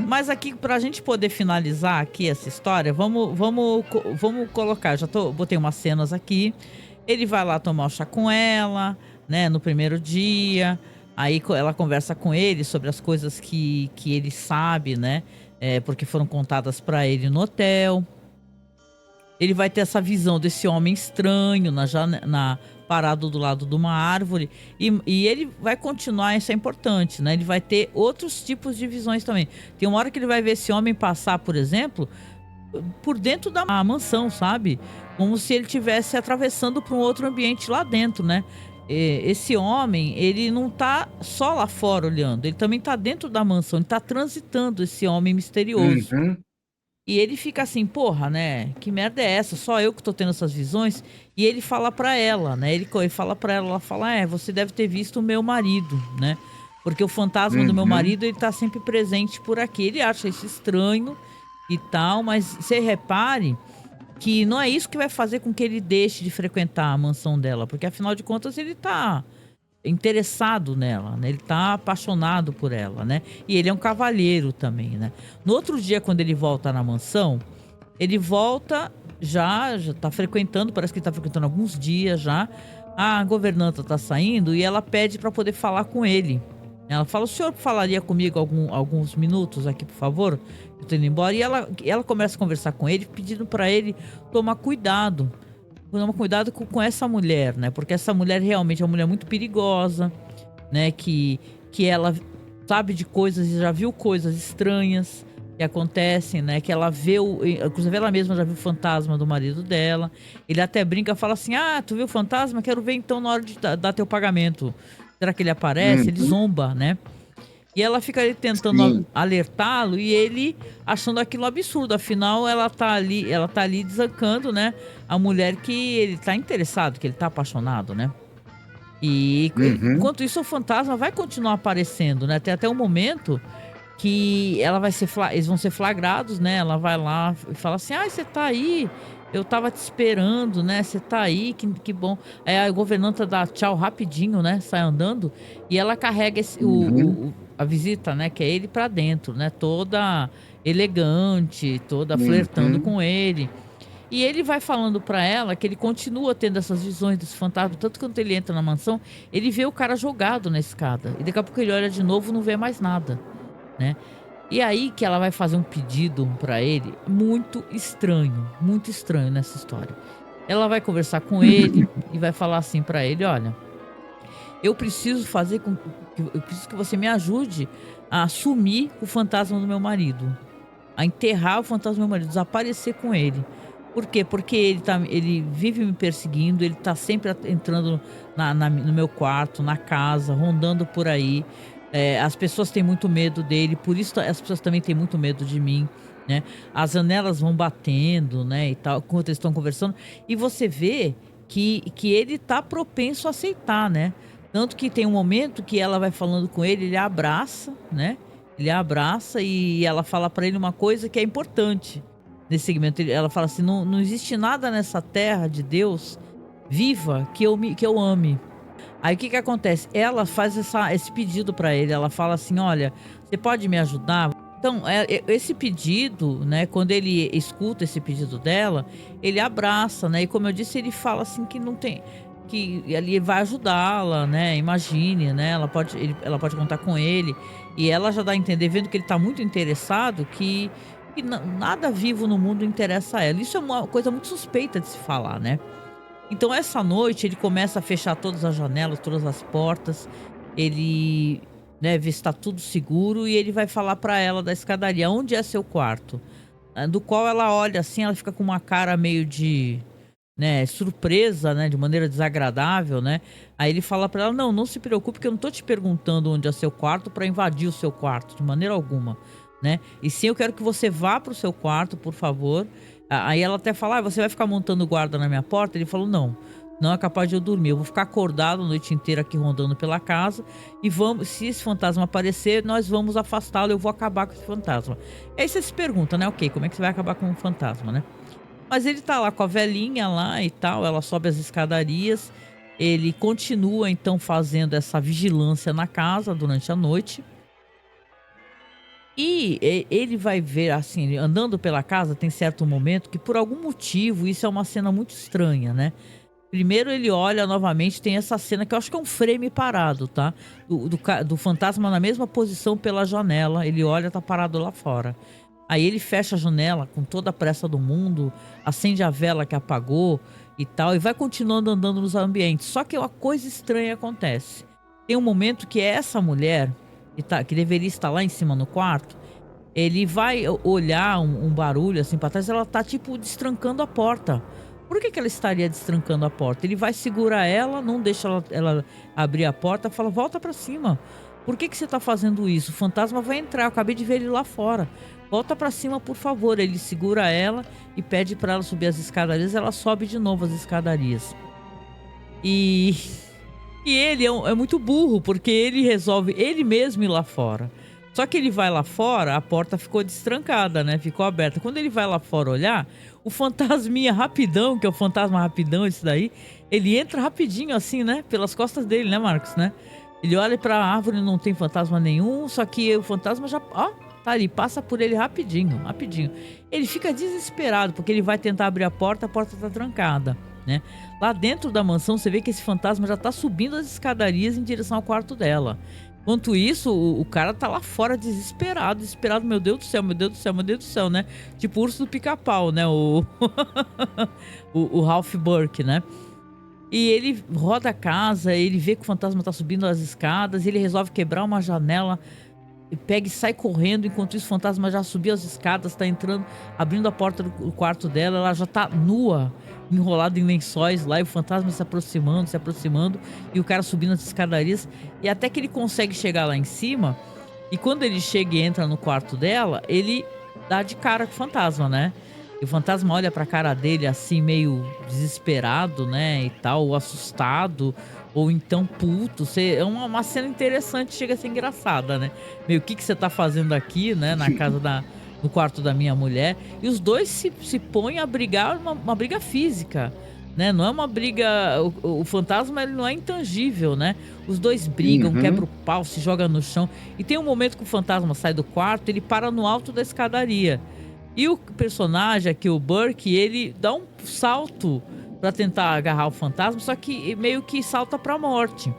Mas aqui, pra gente poder finalizar aqui essa história, vamos colocar, botei umas cenas aqui. Ele vai lá tomar o chá com ela, né, no primeiro dia. Aí ela conversa com ele sobre as coisas que ele sabe, né, porque foram contadas pra ele no hotel. Ele vai ter essa visão desse homem estranho parado do lado de uma árvore. E ele vai continuar, isso é importante, né? Ele vai ter outros tipos de visões também. Tem uma hora que ele vai ver esse homem passar, por exemplo, por dentro da mansão, sabe? Como se ele estivesse atravessando para um outro ambiente lá dentro, né? Esse homem, ele não tá só lá fora olhando, ele também tá dentro da mansão, ele tá transitando, esse homem misterioso. Uhum. E ele fica assim, porra, né? Que merda é essa? Só eu que tô tendo essas visões. E ele fala pra ela, né? Ele fala pra ela, ela fala, você deve ter visto o meu marido, né? Porque o fantasma do meu Uhum. marido, ele tá sempre presente por aqui. Ele acha isso estranho e tal, mas você repare que não é isso que vai fazer com que ele deixe de frequentar a mansão dela. Porque afinal de contas ele tá interessado nela, né? Ele tá apaixonado por ela, né? E ele é um cavalheiro também, né? No outro dia, quando ele volta na mansão, ele volta já tá frequentando, parece que ele tá frequentando alguns dias já. A governanta tá saindo e ela pede para poder falar com ele. Ela fala, o senhor falaria comigo alguns minutos aqui, por favor? Eu tô indo embora. E ela começa a conversar com ele, pedindo para ele tomar cuidado. Toma cuidado com essa mulher, né? Porque essa mulher realmente é uma mulher muito perigosa, né? Que ela sabe de coisas e já viu coisas estranhas que acontecem, né? Que ela vê, inclusive ela mesma já viu o fantasma do marido dela. Ele até brinca, fala assim, tu viu o fantasma? Quero ver então na hora de dar teu pagamento. Será que ele aparece? Ele Uhum. zomba, né? E ela fica ali tentando Sim. alertá-lo e ele achando aquilo absurdo. Afinal, ela tá ali desancando, né? A mulher que ele tá interessado, que ele tá apaixonado, né? E Uhum. enquanto isso, o fantasma vai continuar aparecendo, né? Tem até um momento que ela vai ser eles vão ser flagrados, né? Ela vai lá e fala assim: "Ai, você tá aí? Eu tava te esperando, né? Você tá aí, que bom." Aí a governanta dá tchau rapidinho, né? Sai andando e ela carrega Uhum. a visita, né? Que é ele pra dentro, né? Toda elegante, toda flertando Uhum. com ele. E ele vai falando pra ela que ele continua tendo essas visões desse fantasma, tanto que quando ele entra na mansão, ele vê o cara jogado na escada. E daqui a pouco ele olha de novo e não vê mais nada, né? E aí que ela vai fazer um pedido pra ele muito estranho nessa história. Ela vai conversar com ele e vai falar assim pra ele: "Olha, eu preciso fazer com eu preciso que você me ajude a assumir o fantasma do meu marido, a enterrar o fantasma do meu marido, desaparecer com ele." Por quê? Porque ele vive me perseguindo, ele tá sempre entrando no meu quarto, na casa, rondando por aí. As pessoas têm muito medo dele, por isso as pessoas também têm muito medo de mim, né? As janelas vão batendo, né, e tal, enquanto eles estão conversando. E você vê que ele tá propenso a aceitar, né? Tanto que tem um momento que ela vai falando com ele abraça, né? Ele abraça e ela fala pra ele uma coisa que é importante nesse segmento. Ela fala assim: não existe nada nessa terra de Deus viva que eu ame." Aí o que que acontece? Ela faz esse pedido pra ele. Ela fala assim: "Olha, você pode me ajudar?" Então, esse pedido, né? Quando ele escuta esse pedido dela, ele abraça, né? E como eu disse, ele fala assim que não tem, que ali vai ajudá-la, né? Imagine, né? Ela pode contar com ele. E ela já dá a entender, vendo que ele tá muito interessado, que nada vivo no mundo interessa a ela. Isso é uma coisa muito suspeita de se falar, né? Então essa noite ele começa a fechar todas as janelas, todas as portas. Ele, né, vê se tá tudo seguro e ele vai falar pra ela da escadaria: "Onde é seu quarto?" Do qual ela olha assim, ela fica com uma cara meio de, né, surpresa, né, de maneira desagradável, né. Aí ele fala pra ela: "Não se preocupe, que eu não tô te perguntando onde é seu quarto pra invadir o seu quarto, de maneira alguma, né. E sim, eu quero que você vá para o seu quarto, por favor." Aí ela até fala: "Você vai ficar montando guarda na minha porta?" Ele falou: Não é capaz de eu dormir, eu vou ficar acordado a noite inteira aqui rondando pela casa e vamos, se esse fantasma aparecer, nós vamos afastá-lo, eu vou acabar com esse fantasma." Aí você se pergunta, né, ok, como é que você vai acabar com um fantasma, né? Mas ele tá lá com a velhinha lá e tal, ela sobe as escadarias, ele continua então fazendo essa vigilância na casa durante a noite. E ele vai ver, assim, andando pela casa, tem certo momento que por algum motivo, isso é uma cena muito estranha, né. Primeiro ele olha novamente, tem essa cena que eu acho que é um frame parado, tá, do fantasma na mesma posição pela janela, ele olha, tá parado lá fora. Aí ele fecha a janela com toda a pressa do mundo, acende a vela que apagou e tal, e vai continuando andando nos ambientes. Só que uma coisa estranha acontece. Tem um momento que essa mulher, que deveria estar lá em cima no quarto, ele vai olhar um barulho assim pra trás, ela tá tipo destrancando a porta. Por que ela estaria destrancando a porta? Ele vai segurar ela, não deixa ela abrir a porta, fala, volta pra cima. Por que você tá fazendo isso? O fantasma vai entrar, eu acabei de ver ele lá fora. Volta pra cima, por favor. Ele segura ela e pede pra ela subir as escadarias, ela sobe de novo as escadarias. E ele é muito burro, porque ele resolve ele mesmo ir lá fora. Só que ele vai lá fora, a porta ficou destrancada, né? Ficou aberta. Quando ele vai lá fora olhar, o fantasminha rapidão, que é o fantasma rapidão esse daí, ele entra rapidinho assim, né? Pelas costas dele, né, Marcos, né? Ele olha pra árvore, não tem fantasma nenhum, só que o fantasma já, ó, tá ali, passa por ele rapidinho, rapidinho. Ele fica desesperado, porque ele vai tentar abrir a porta tá trancada, né? Lá dentro da mansão, você vê que esse fantasma já tá subindo as escadarias em direção ao quarto dela. Enquanto isso, o cara tá lá fora desesperado, meu Deus do céu, meu Deus do céu, meu Deus do céu, né? Tipo o urso do pica-pau, né? O Ralph Burke, né? E ele roda a casa, ele vê que o fantasma tá subindo as escadas, ele resolve quebrar uma janela, e pega e sai correndo. Enquanto isso, o fantasma já subiu as escadas, tá entrando, abrindo a porta do quarto dela, ela já tá nua, enrolado em lençóis lá, e o fantasma se aproximando, e o cara subindo as escadarias, e até que ele consegue chegar lá em cima, e quando ele chega e entra no quarto dela, ele dá de cara com o fantasma, né? E o fantasma olha pra cara dele assim, meio desesperado, né, e tal, ou assustado, ou então puto. É uma cena interessante, chega a ser engraçada, né? Meio, o que você tá fazendo aqui, né, na casa no quarto da minha mulher? E os dois se põem a brigar, uma briga física, né? Não é uma briga... O fantasma, ele não é intangível, né? Os dois brigam, quebra o pau, se joga no chão. E tem um momento que o fantasma sai do quarto, ele para no alto da escadaria. E o personagem aqui, o Burke, ele dá um salto pra tentar agarrar o fantasma, só que meio que salta pra morte.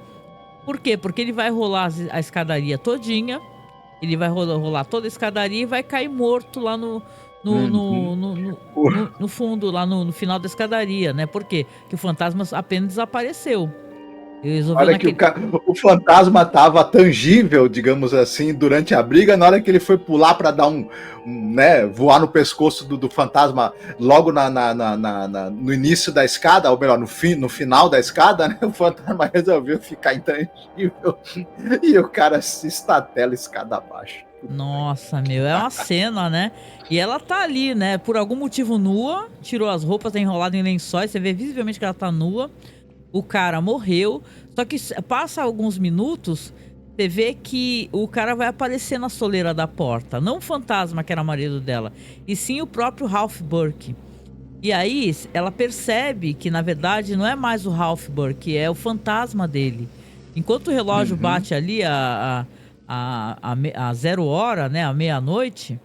Por quê? Porque ele vai rolar a escadaria todinha, ele vai rolar toda a escadaria e vai cair morto lá no fundo, lá no final da escadaria, né? Por quê? Porque o fantasma apenas desapareceu. Olha que o fantasma tava tangível, digamos assim, durante a briga. Na hora que ele foi pular para dar né, voar no pescoço do fantasma logo no início da escada, ou melhor, no final da escada, né, o fantasma resolveu ficar intangível e o cara se estatela escada abaixo. Nossa, meu, é uma cena, né? E ela tá ali, né, por algum motivo nua, tirou as roupas, tá enrolada em lençóis, você vê visivelmente que ela tá nua. O cara morreu, só que passa alguns minutos, você vê que o cara vai aparecer na soleira da porta. Não o fantasma, que era o marido dela, e sim o próprio Ralph Burke. E aí ela percebe que, na verdade, não é mais o Ralph Burke, é o fantasma dele. Enquanto o relógio bate ali a 0 hora, né, à meia-noite,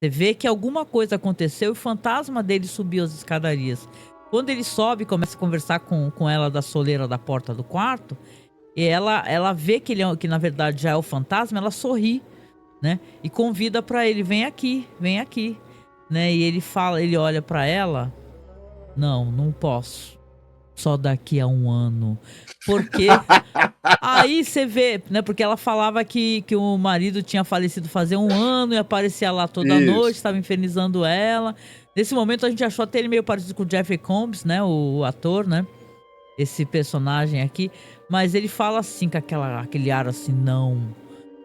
você vê que alguma coisa aconteceu e o fantasma dele subiu as escadarias. Quando ele sobe e começa a conversar com ela da soleira da porta do quarto, e ela vê que que na verdade já é o fantasma, ela sorri, né? E convida pra ele, vem aqui, né? E ele olha pra ela, não posso, só daqui a 1 ano. Porque aí você vê, né? Porque ela falava que o marido tinha falecido fazia 1 ano e aparecia lá toda noite, estava infernizando ela. Nesse momento a gente achou até ele meio parecido com o Jeffrey Combs, né? O ator, né? Esse personagem aqui. Mas ele fala assim, com aquele ar assim, não,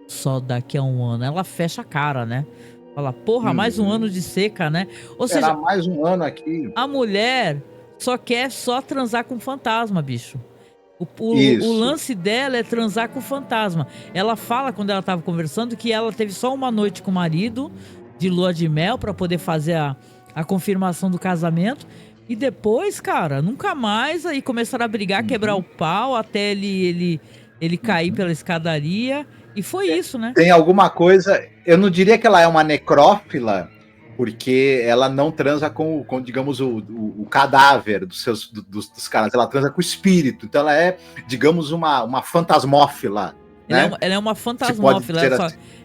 só daqui a 1 ano. Ela fecha a cara, né? Fala, porra, mais 1 ano de seca, né? Ou seja, mais 1 ano aqui. A mulher só quer transar com o fantasma, bicho. O lance dela é transar com o fantasma. Ela fala, quando ela tava conversando, que ela teve só 1 noite com o marido, de lua de mel, pra poder fazer a confirmação do casamento. E depois, cara, nunca mais. Aí começaram a brigar, quebrar o pau, até ele cair pela escadaria. E foi isso, né? Tem alguma coisa... Eu não diria que ela é uma necrófila, porque ela não transa com digamos, o cadáver dos caras. Ela transa com o espírito. Então ela é, digamos, uma fantasmófila, né? Ela é uma fantasmófila,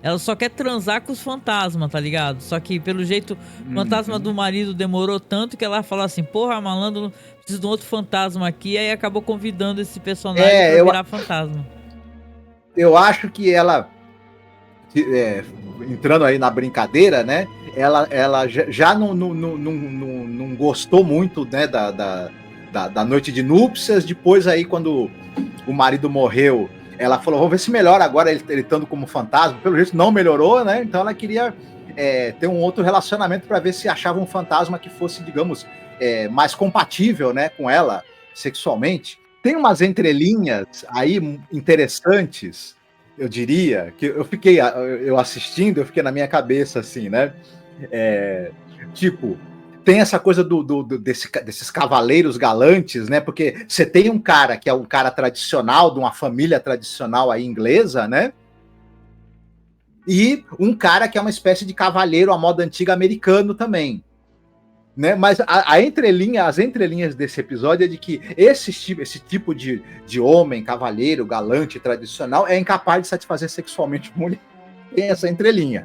ela só quer transar com os fantasmas, tá ligado? Só que, pelo jeito, o fantasma do marido demorou tanto que ela falou assim, porra, malandro, preciso de um outro fantasma aqui, aí acabou convidando esse personagem pra virar fantasma. Eu acho que ela, entrando aí na brincadeira, né? Ela já não gostou muito, né, da noite de núpcias. Depois aí, quando o marido morreu, ela falou, vamos ver se melhora agora ele estando como fantasma. Pelo jeito não melhorou, né? Então ela queria ter um outro relacionamento para ver se achava um fantasma que fosse, digamos, mais compatível, né, com ela sexualmente. Tem umas entrelinhas aí interessantes, eu diria, que eu assistindo, eu fiquei na minha cabeça assim, né? Tipo, tem essa coisa desses cavaleiros galantes, né? Porque você tem um cara que é um cara tradicional, de uma família tradicional aí inglesa, né? E um cara que é uma espécie de cavaleiro à moda antiga americano também. Né? Mas as entrelinhas desse episódio é de que esse tipo de homem, cavaleiro, galante, tradicional, é incapaz de satisfazer sexualmente mulher. Tem essa entrelinha.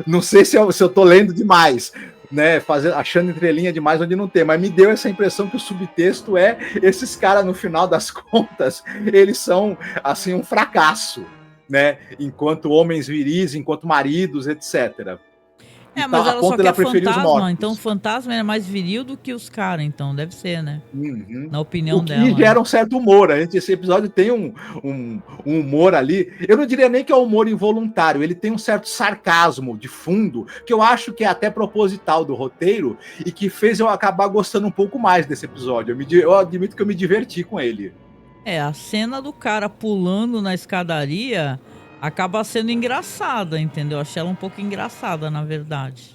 Não sei se eu tô lendo demais, né? Achando entrelinha demais onde não tem, mas me deu essa impressão que o subtexto esses caras, no final das contas, eles são assim um fracasso, né? Enquanto homens viris, enquanto maridos, etc. Mas ela só quer fantasma, então o fantasma é mais viril do que os caras, então, deve ser, né? Na opinião dela. O que gera um certo humor, esse episódio tem um humor ali, eu não diria nem que é humor involuntário, ele tem um certo sarcasmo de fundo, que eu acho que é até proposital do roteiro, e que fez eu acabar gostando um pouco mais desse episódio, eu admito que eu me diverti com ele. A cena do cara pulando na escadaria acaba sendo engraçada, entendeu? Achei ela um pouco engraçada, na verdade.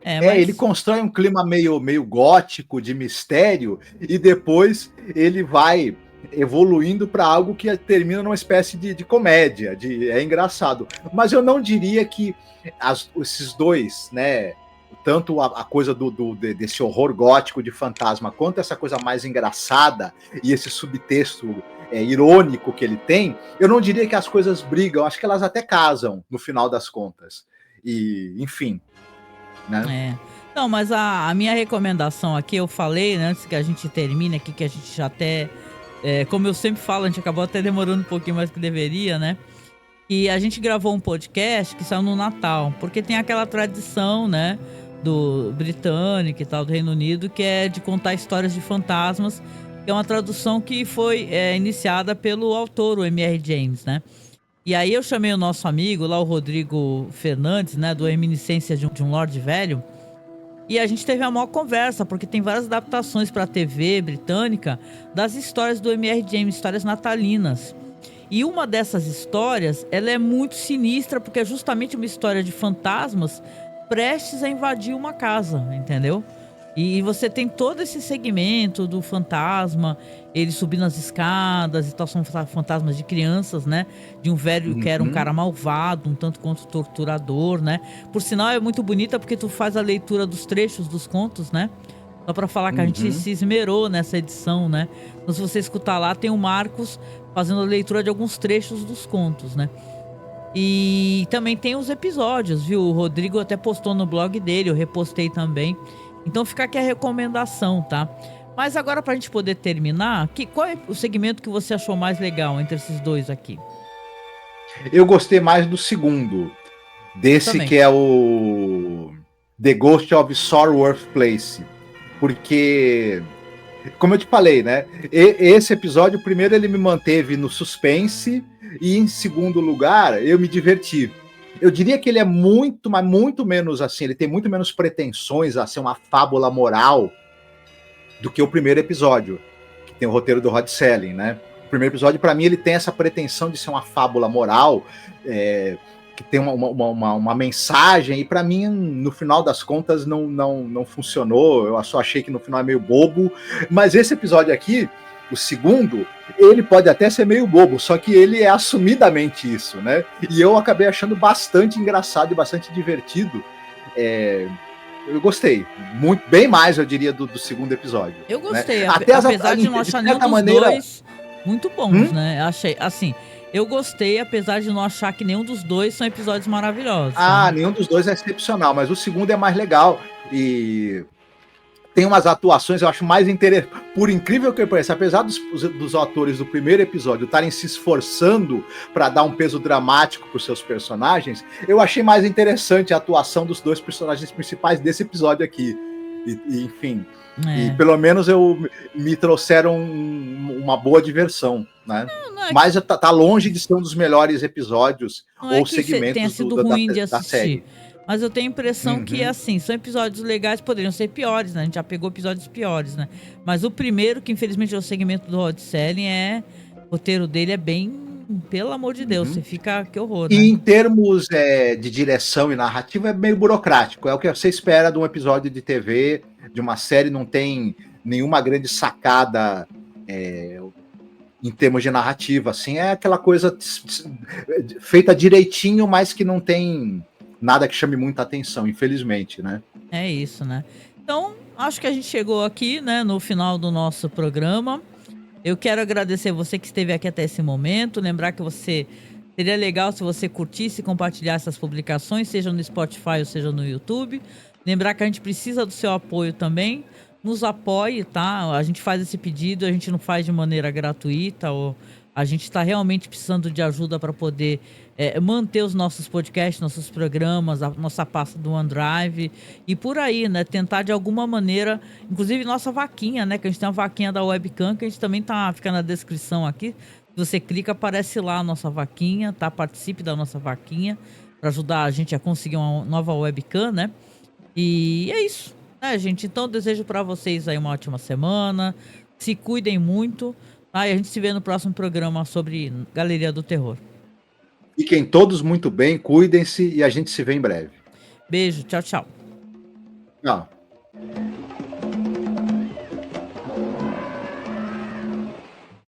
Ele constrói um clima meio gótico, de mistério, e depois ele vai evoluindo para algo que termina numa espécie de comédia, é engraçado. Mas eu não diria que esses dois, né, tanto a coisa desse horror gótico de fantasma, quanto essa coisa mais engraçada e esse subtexto irônico que ele tem, eu não diria que as coisas brigam, acho que elas até casam no final das contas. E, enfim, né? Não, mas a minha recomendação aqui, eu falei, né, antes que a gente termine aqui, que a gente já até, como eu sempre falo, a gente acabou até demorando um pouquinho mais que deveria, né? E a gente gravou um podcast que saiu no Natal, porque tem aquela tradição, né, do britânico e tal, do Reino Unido, que é de contar histórias de fantasmas, que é uma tradução que foi iniciada pelo autor, o M.R. James, né? E aí eu chamei o nosso amigo lá, o Rodrigo Fernandes, né, do Reminiscência de um Lorde Velho, e a gente teve a maior conversa, porque tem várias adaptações para a TV britânica das histórias do M.R. James, histórias natalinas. E uma dessas histórias, ela é muito sinistra, porque é justamente uma história de fantasmas prestes a invadir uma casa, entendeu? E você tem todo esse segmento do fantasma, ele subindo as escadas e tal, são fantasmas de crianças, né? De um velho que era um cara malvado, um tanto quanto torturador, né? Por sinal, é muito bonita porque tu faz a leitura dos trechos dos contos, né? Só pra falar que a gente se esmerou nessa edição, né? Então, se você escutar lá, tem o Marcos fazendo a leitura de alguns trechos dos contos, né? E também tem os episódios, viu? O Rodrigo até postou no blog dele, eu repostei também. Então fica aqui a recomendação, tá? Mas agora, pra gente poder terminar, qual é o segmento que você achou mais legal entre esses dois aqui? Eu gostei mais do segundo. Desse que é o The Ghost of Sorworth Place. Porque, como eu te falei, né? Esse episódio, primeiro, ele me manteve no suspense. E em segundo lugar, eu me diverti. Eu diria que ele é muito, mas muito menos assim, ele tem muito menos pretensões a ser uma fábula moral do que o primeiro episódio, que tem o roteiro do Rod Serling, né? O primeiro episódio, para mim, ele tem essa pretensão de ser uma fábula moral, que tem uma mensagem, e para mim, no final das contas, não funcionou. Eu só achei que no final é meio bobo, mas esse episódio aqui, o segundo, ele pode até ser meio bobo, só que ele é assumidamente isso, né? E eu acabei achando bastante engraçado e bastante divertido. Eu gostei. Bem mais, eu diria, do segundo episódio. Eu gostei, né? apesar de não achar nenhum dos dois muito bons, né? Achei, assim, Eu gostei, apesar de não achar que nenhum dos dois são episódios maravilhosos, Ah, tá? nenhum dos dois é excepcional, mas o segundo é mais legal. E tem umas atuações, eu acho mais interessante. Por incrível que pareça, apesar dos atores do primeiro episódio estarem se esforçando para dar um peso dramático para os seus personagens, eu achei mais interessante a atuação dos dois personagens principais desse episódio aqui. Enfim, e pelo menos me trouxeram uma boa diversão, né? Mas tá longe de ser um dos melhores episódios ou segmentos tenha sido ruim de da série. assistir. Mas eu tenho a impressão que, assim, são episódios legais, poderiam ser piores, né? A gente já pegou episódios piores, né? Mas o primeiro, que infelizmente é o segmento do Rod Serling, o roteiro dele é bem... Pelo amor de Deus, você fica... Que horror, né? E em termos de direção e narrativa, é meio burocrático. É o que você espera de um episódio de TV, de uma série, não tem nenhuma grande sacada em termos de narrativa. Assim, é aquela coisa feita direitinho, mas que não tem nada que chame muita atenção, infelizmente, né? É isso, né? Então, acho que a gente chegou aqui, né, no final do nosso programa. Eu quero agradecer você que esteve aqui até esse momento. Lembrar que seria legal se você curtisse e compartilhasse essas publicações, seja no Spotify ou seja no YouTube. Lembrar que a gente precisa do seu apoio também. Nos apoie, tá? A gente faz esse pedido, a gente não faz de maneira gratuita, ou a gente está realmente precisando de ajuda para poder manter os nossos podcasts, nossos programas, a nossa pasta do OneDrive e por aí, né? Tentar de alguma maneira, inclusive nossa vaquinha, né? Que a gente tem uma vaquinha da Webcam, que a gente também fica na descrição aqui. Se você clica, aparece lá a nossa vaquinha, tá? Participe da nossa vaquinha para ajudar a gente a conseguir uma nova Webcam, né? E é isso, né, gente? Então eu desejo para vocês aí uma ótima semana. Se cuidem muito. Tá? E a gente se vê no próximo programa sobre Galeria do Terror. Fiquem todos muito bem, cuidem-se e a gente se vê em breve. Beijo, tchau, tchau. Tchau.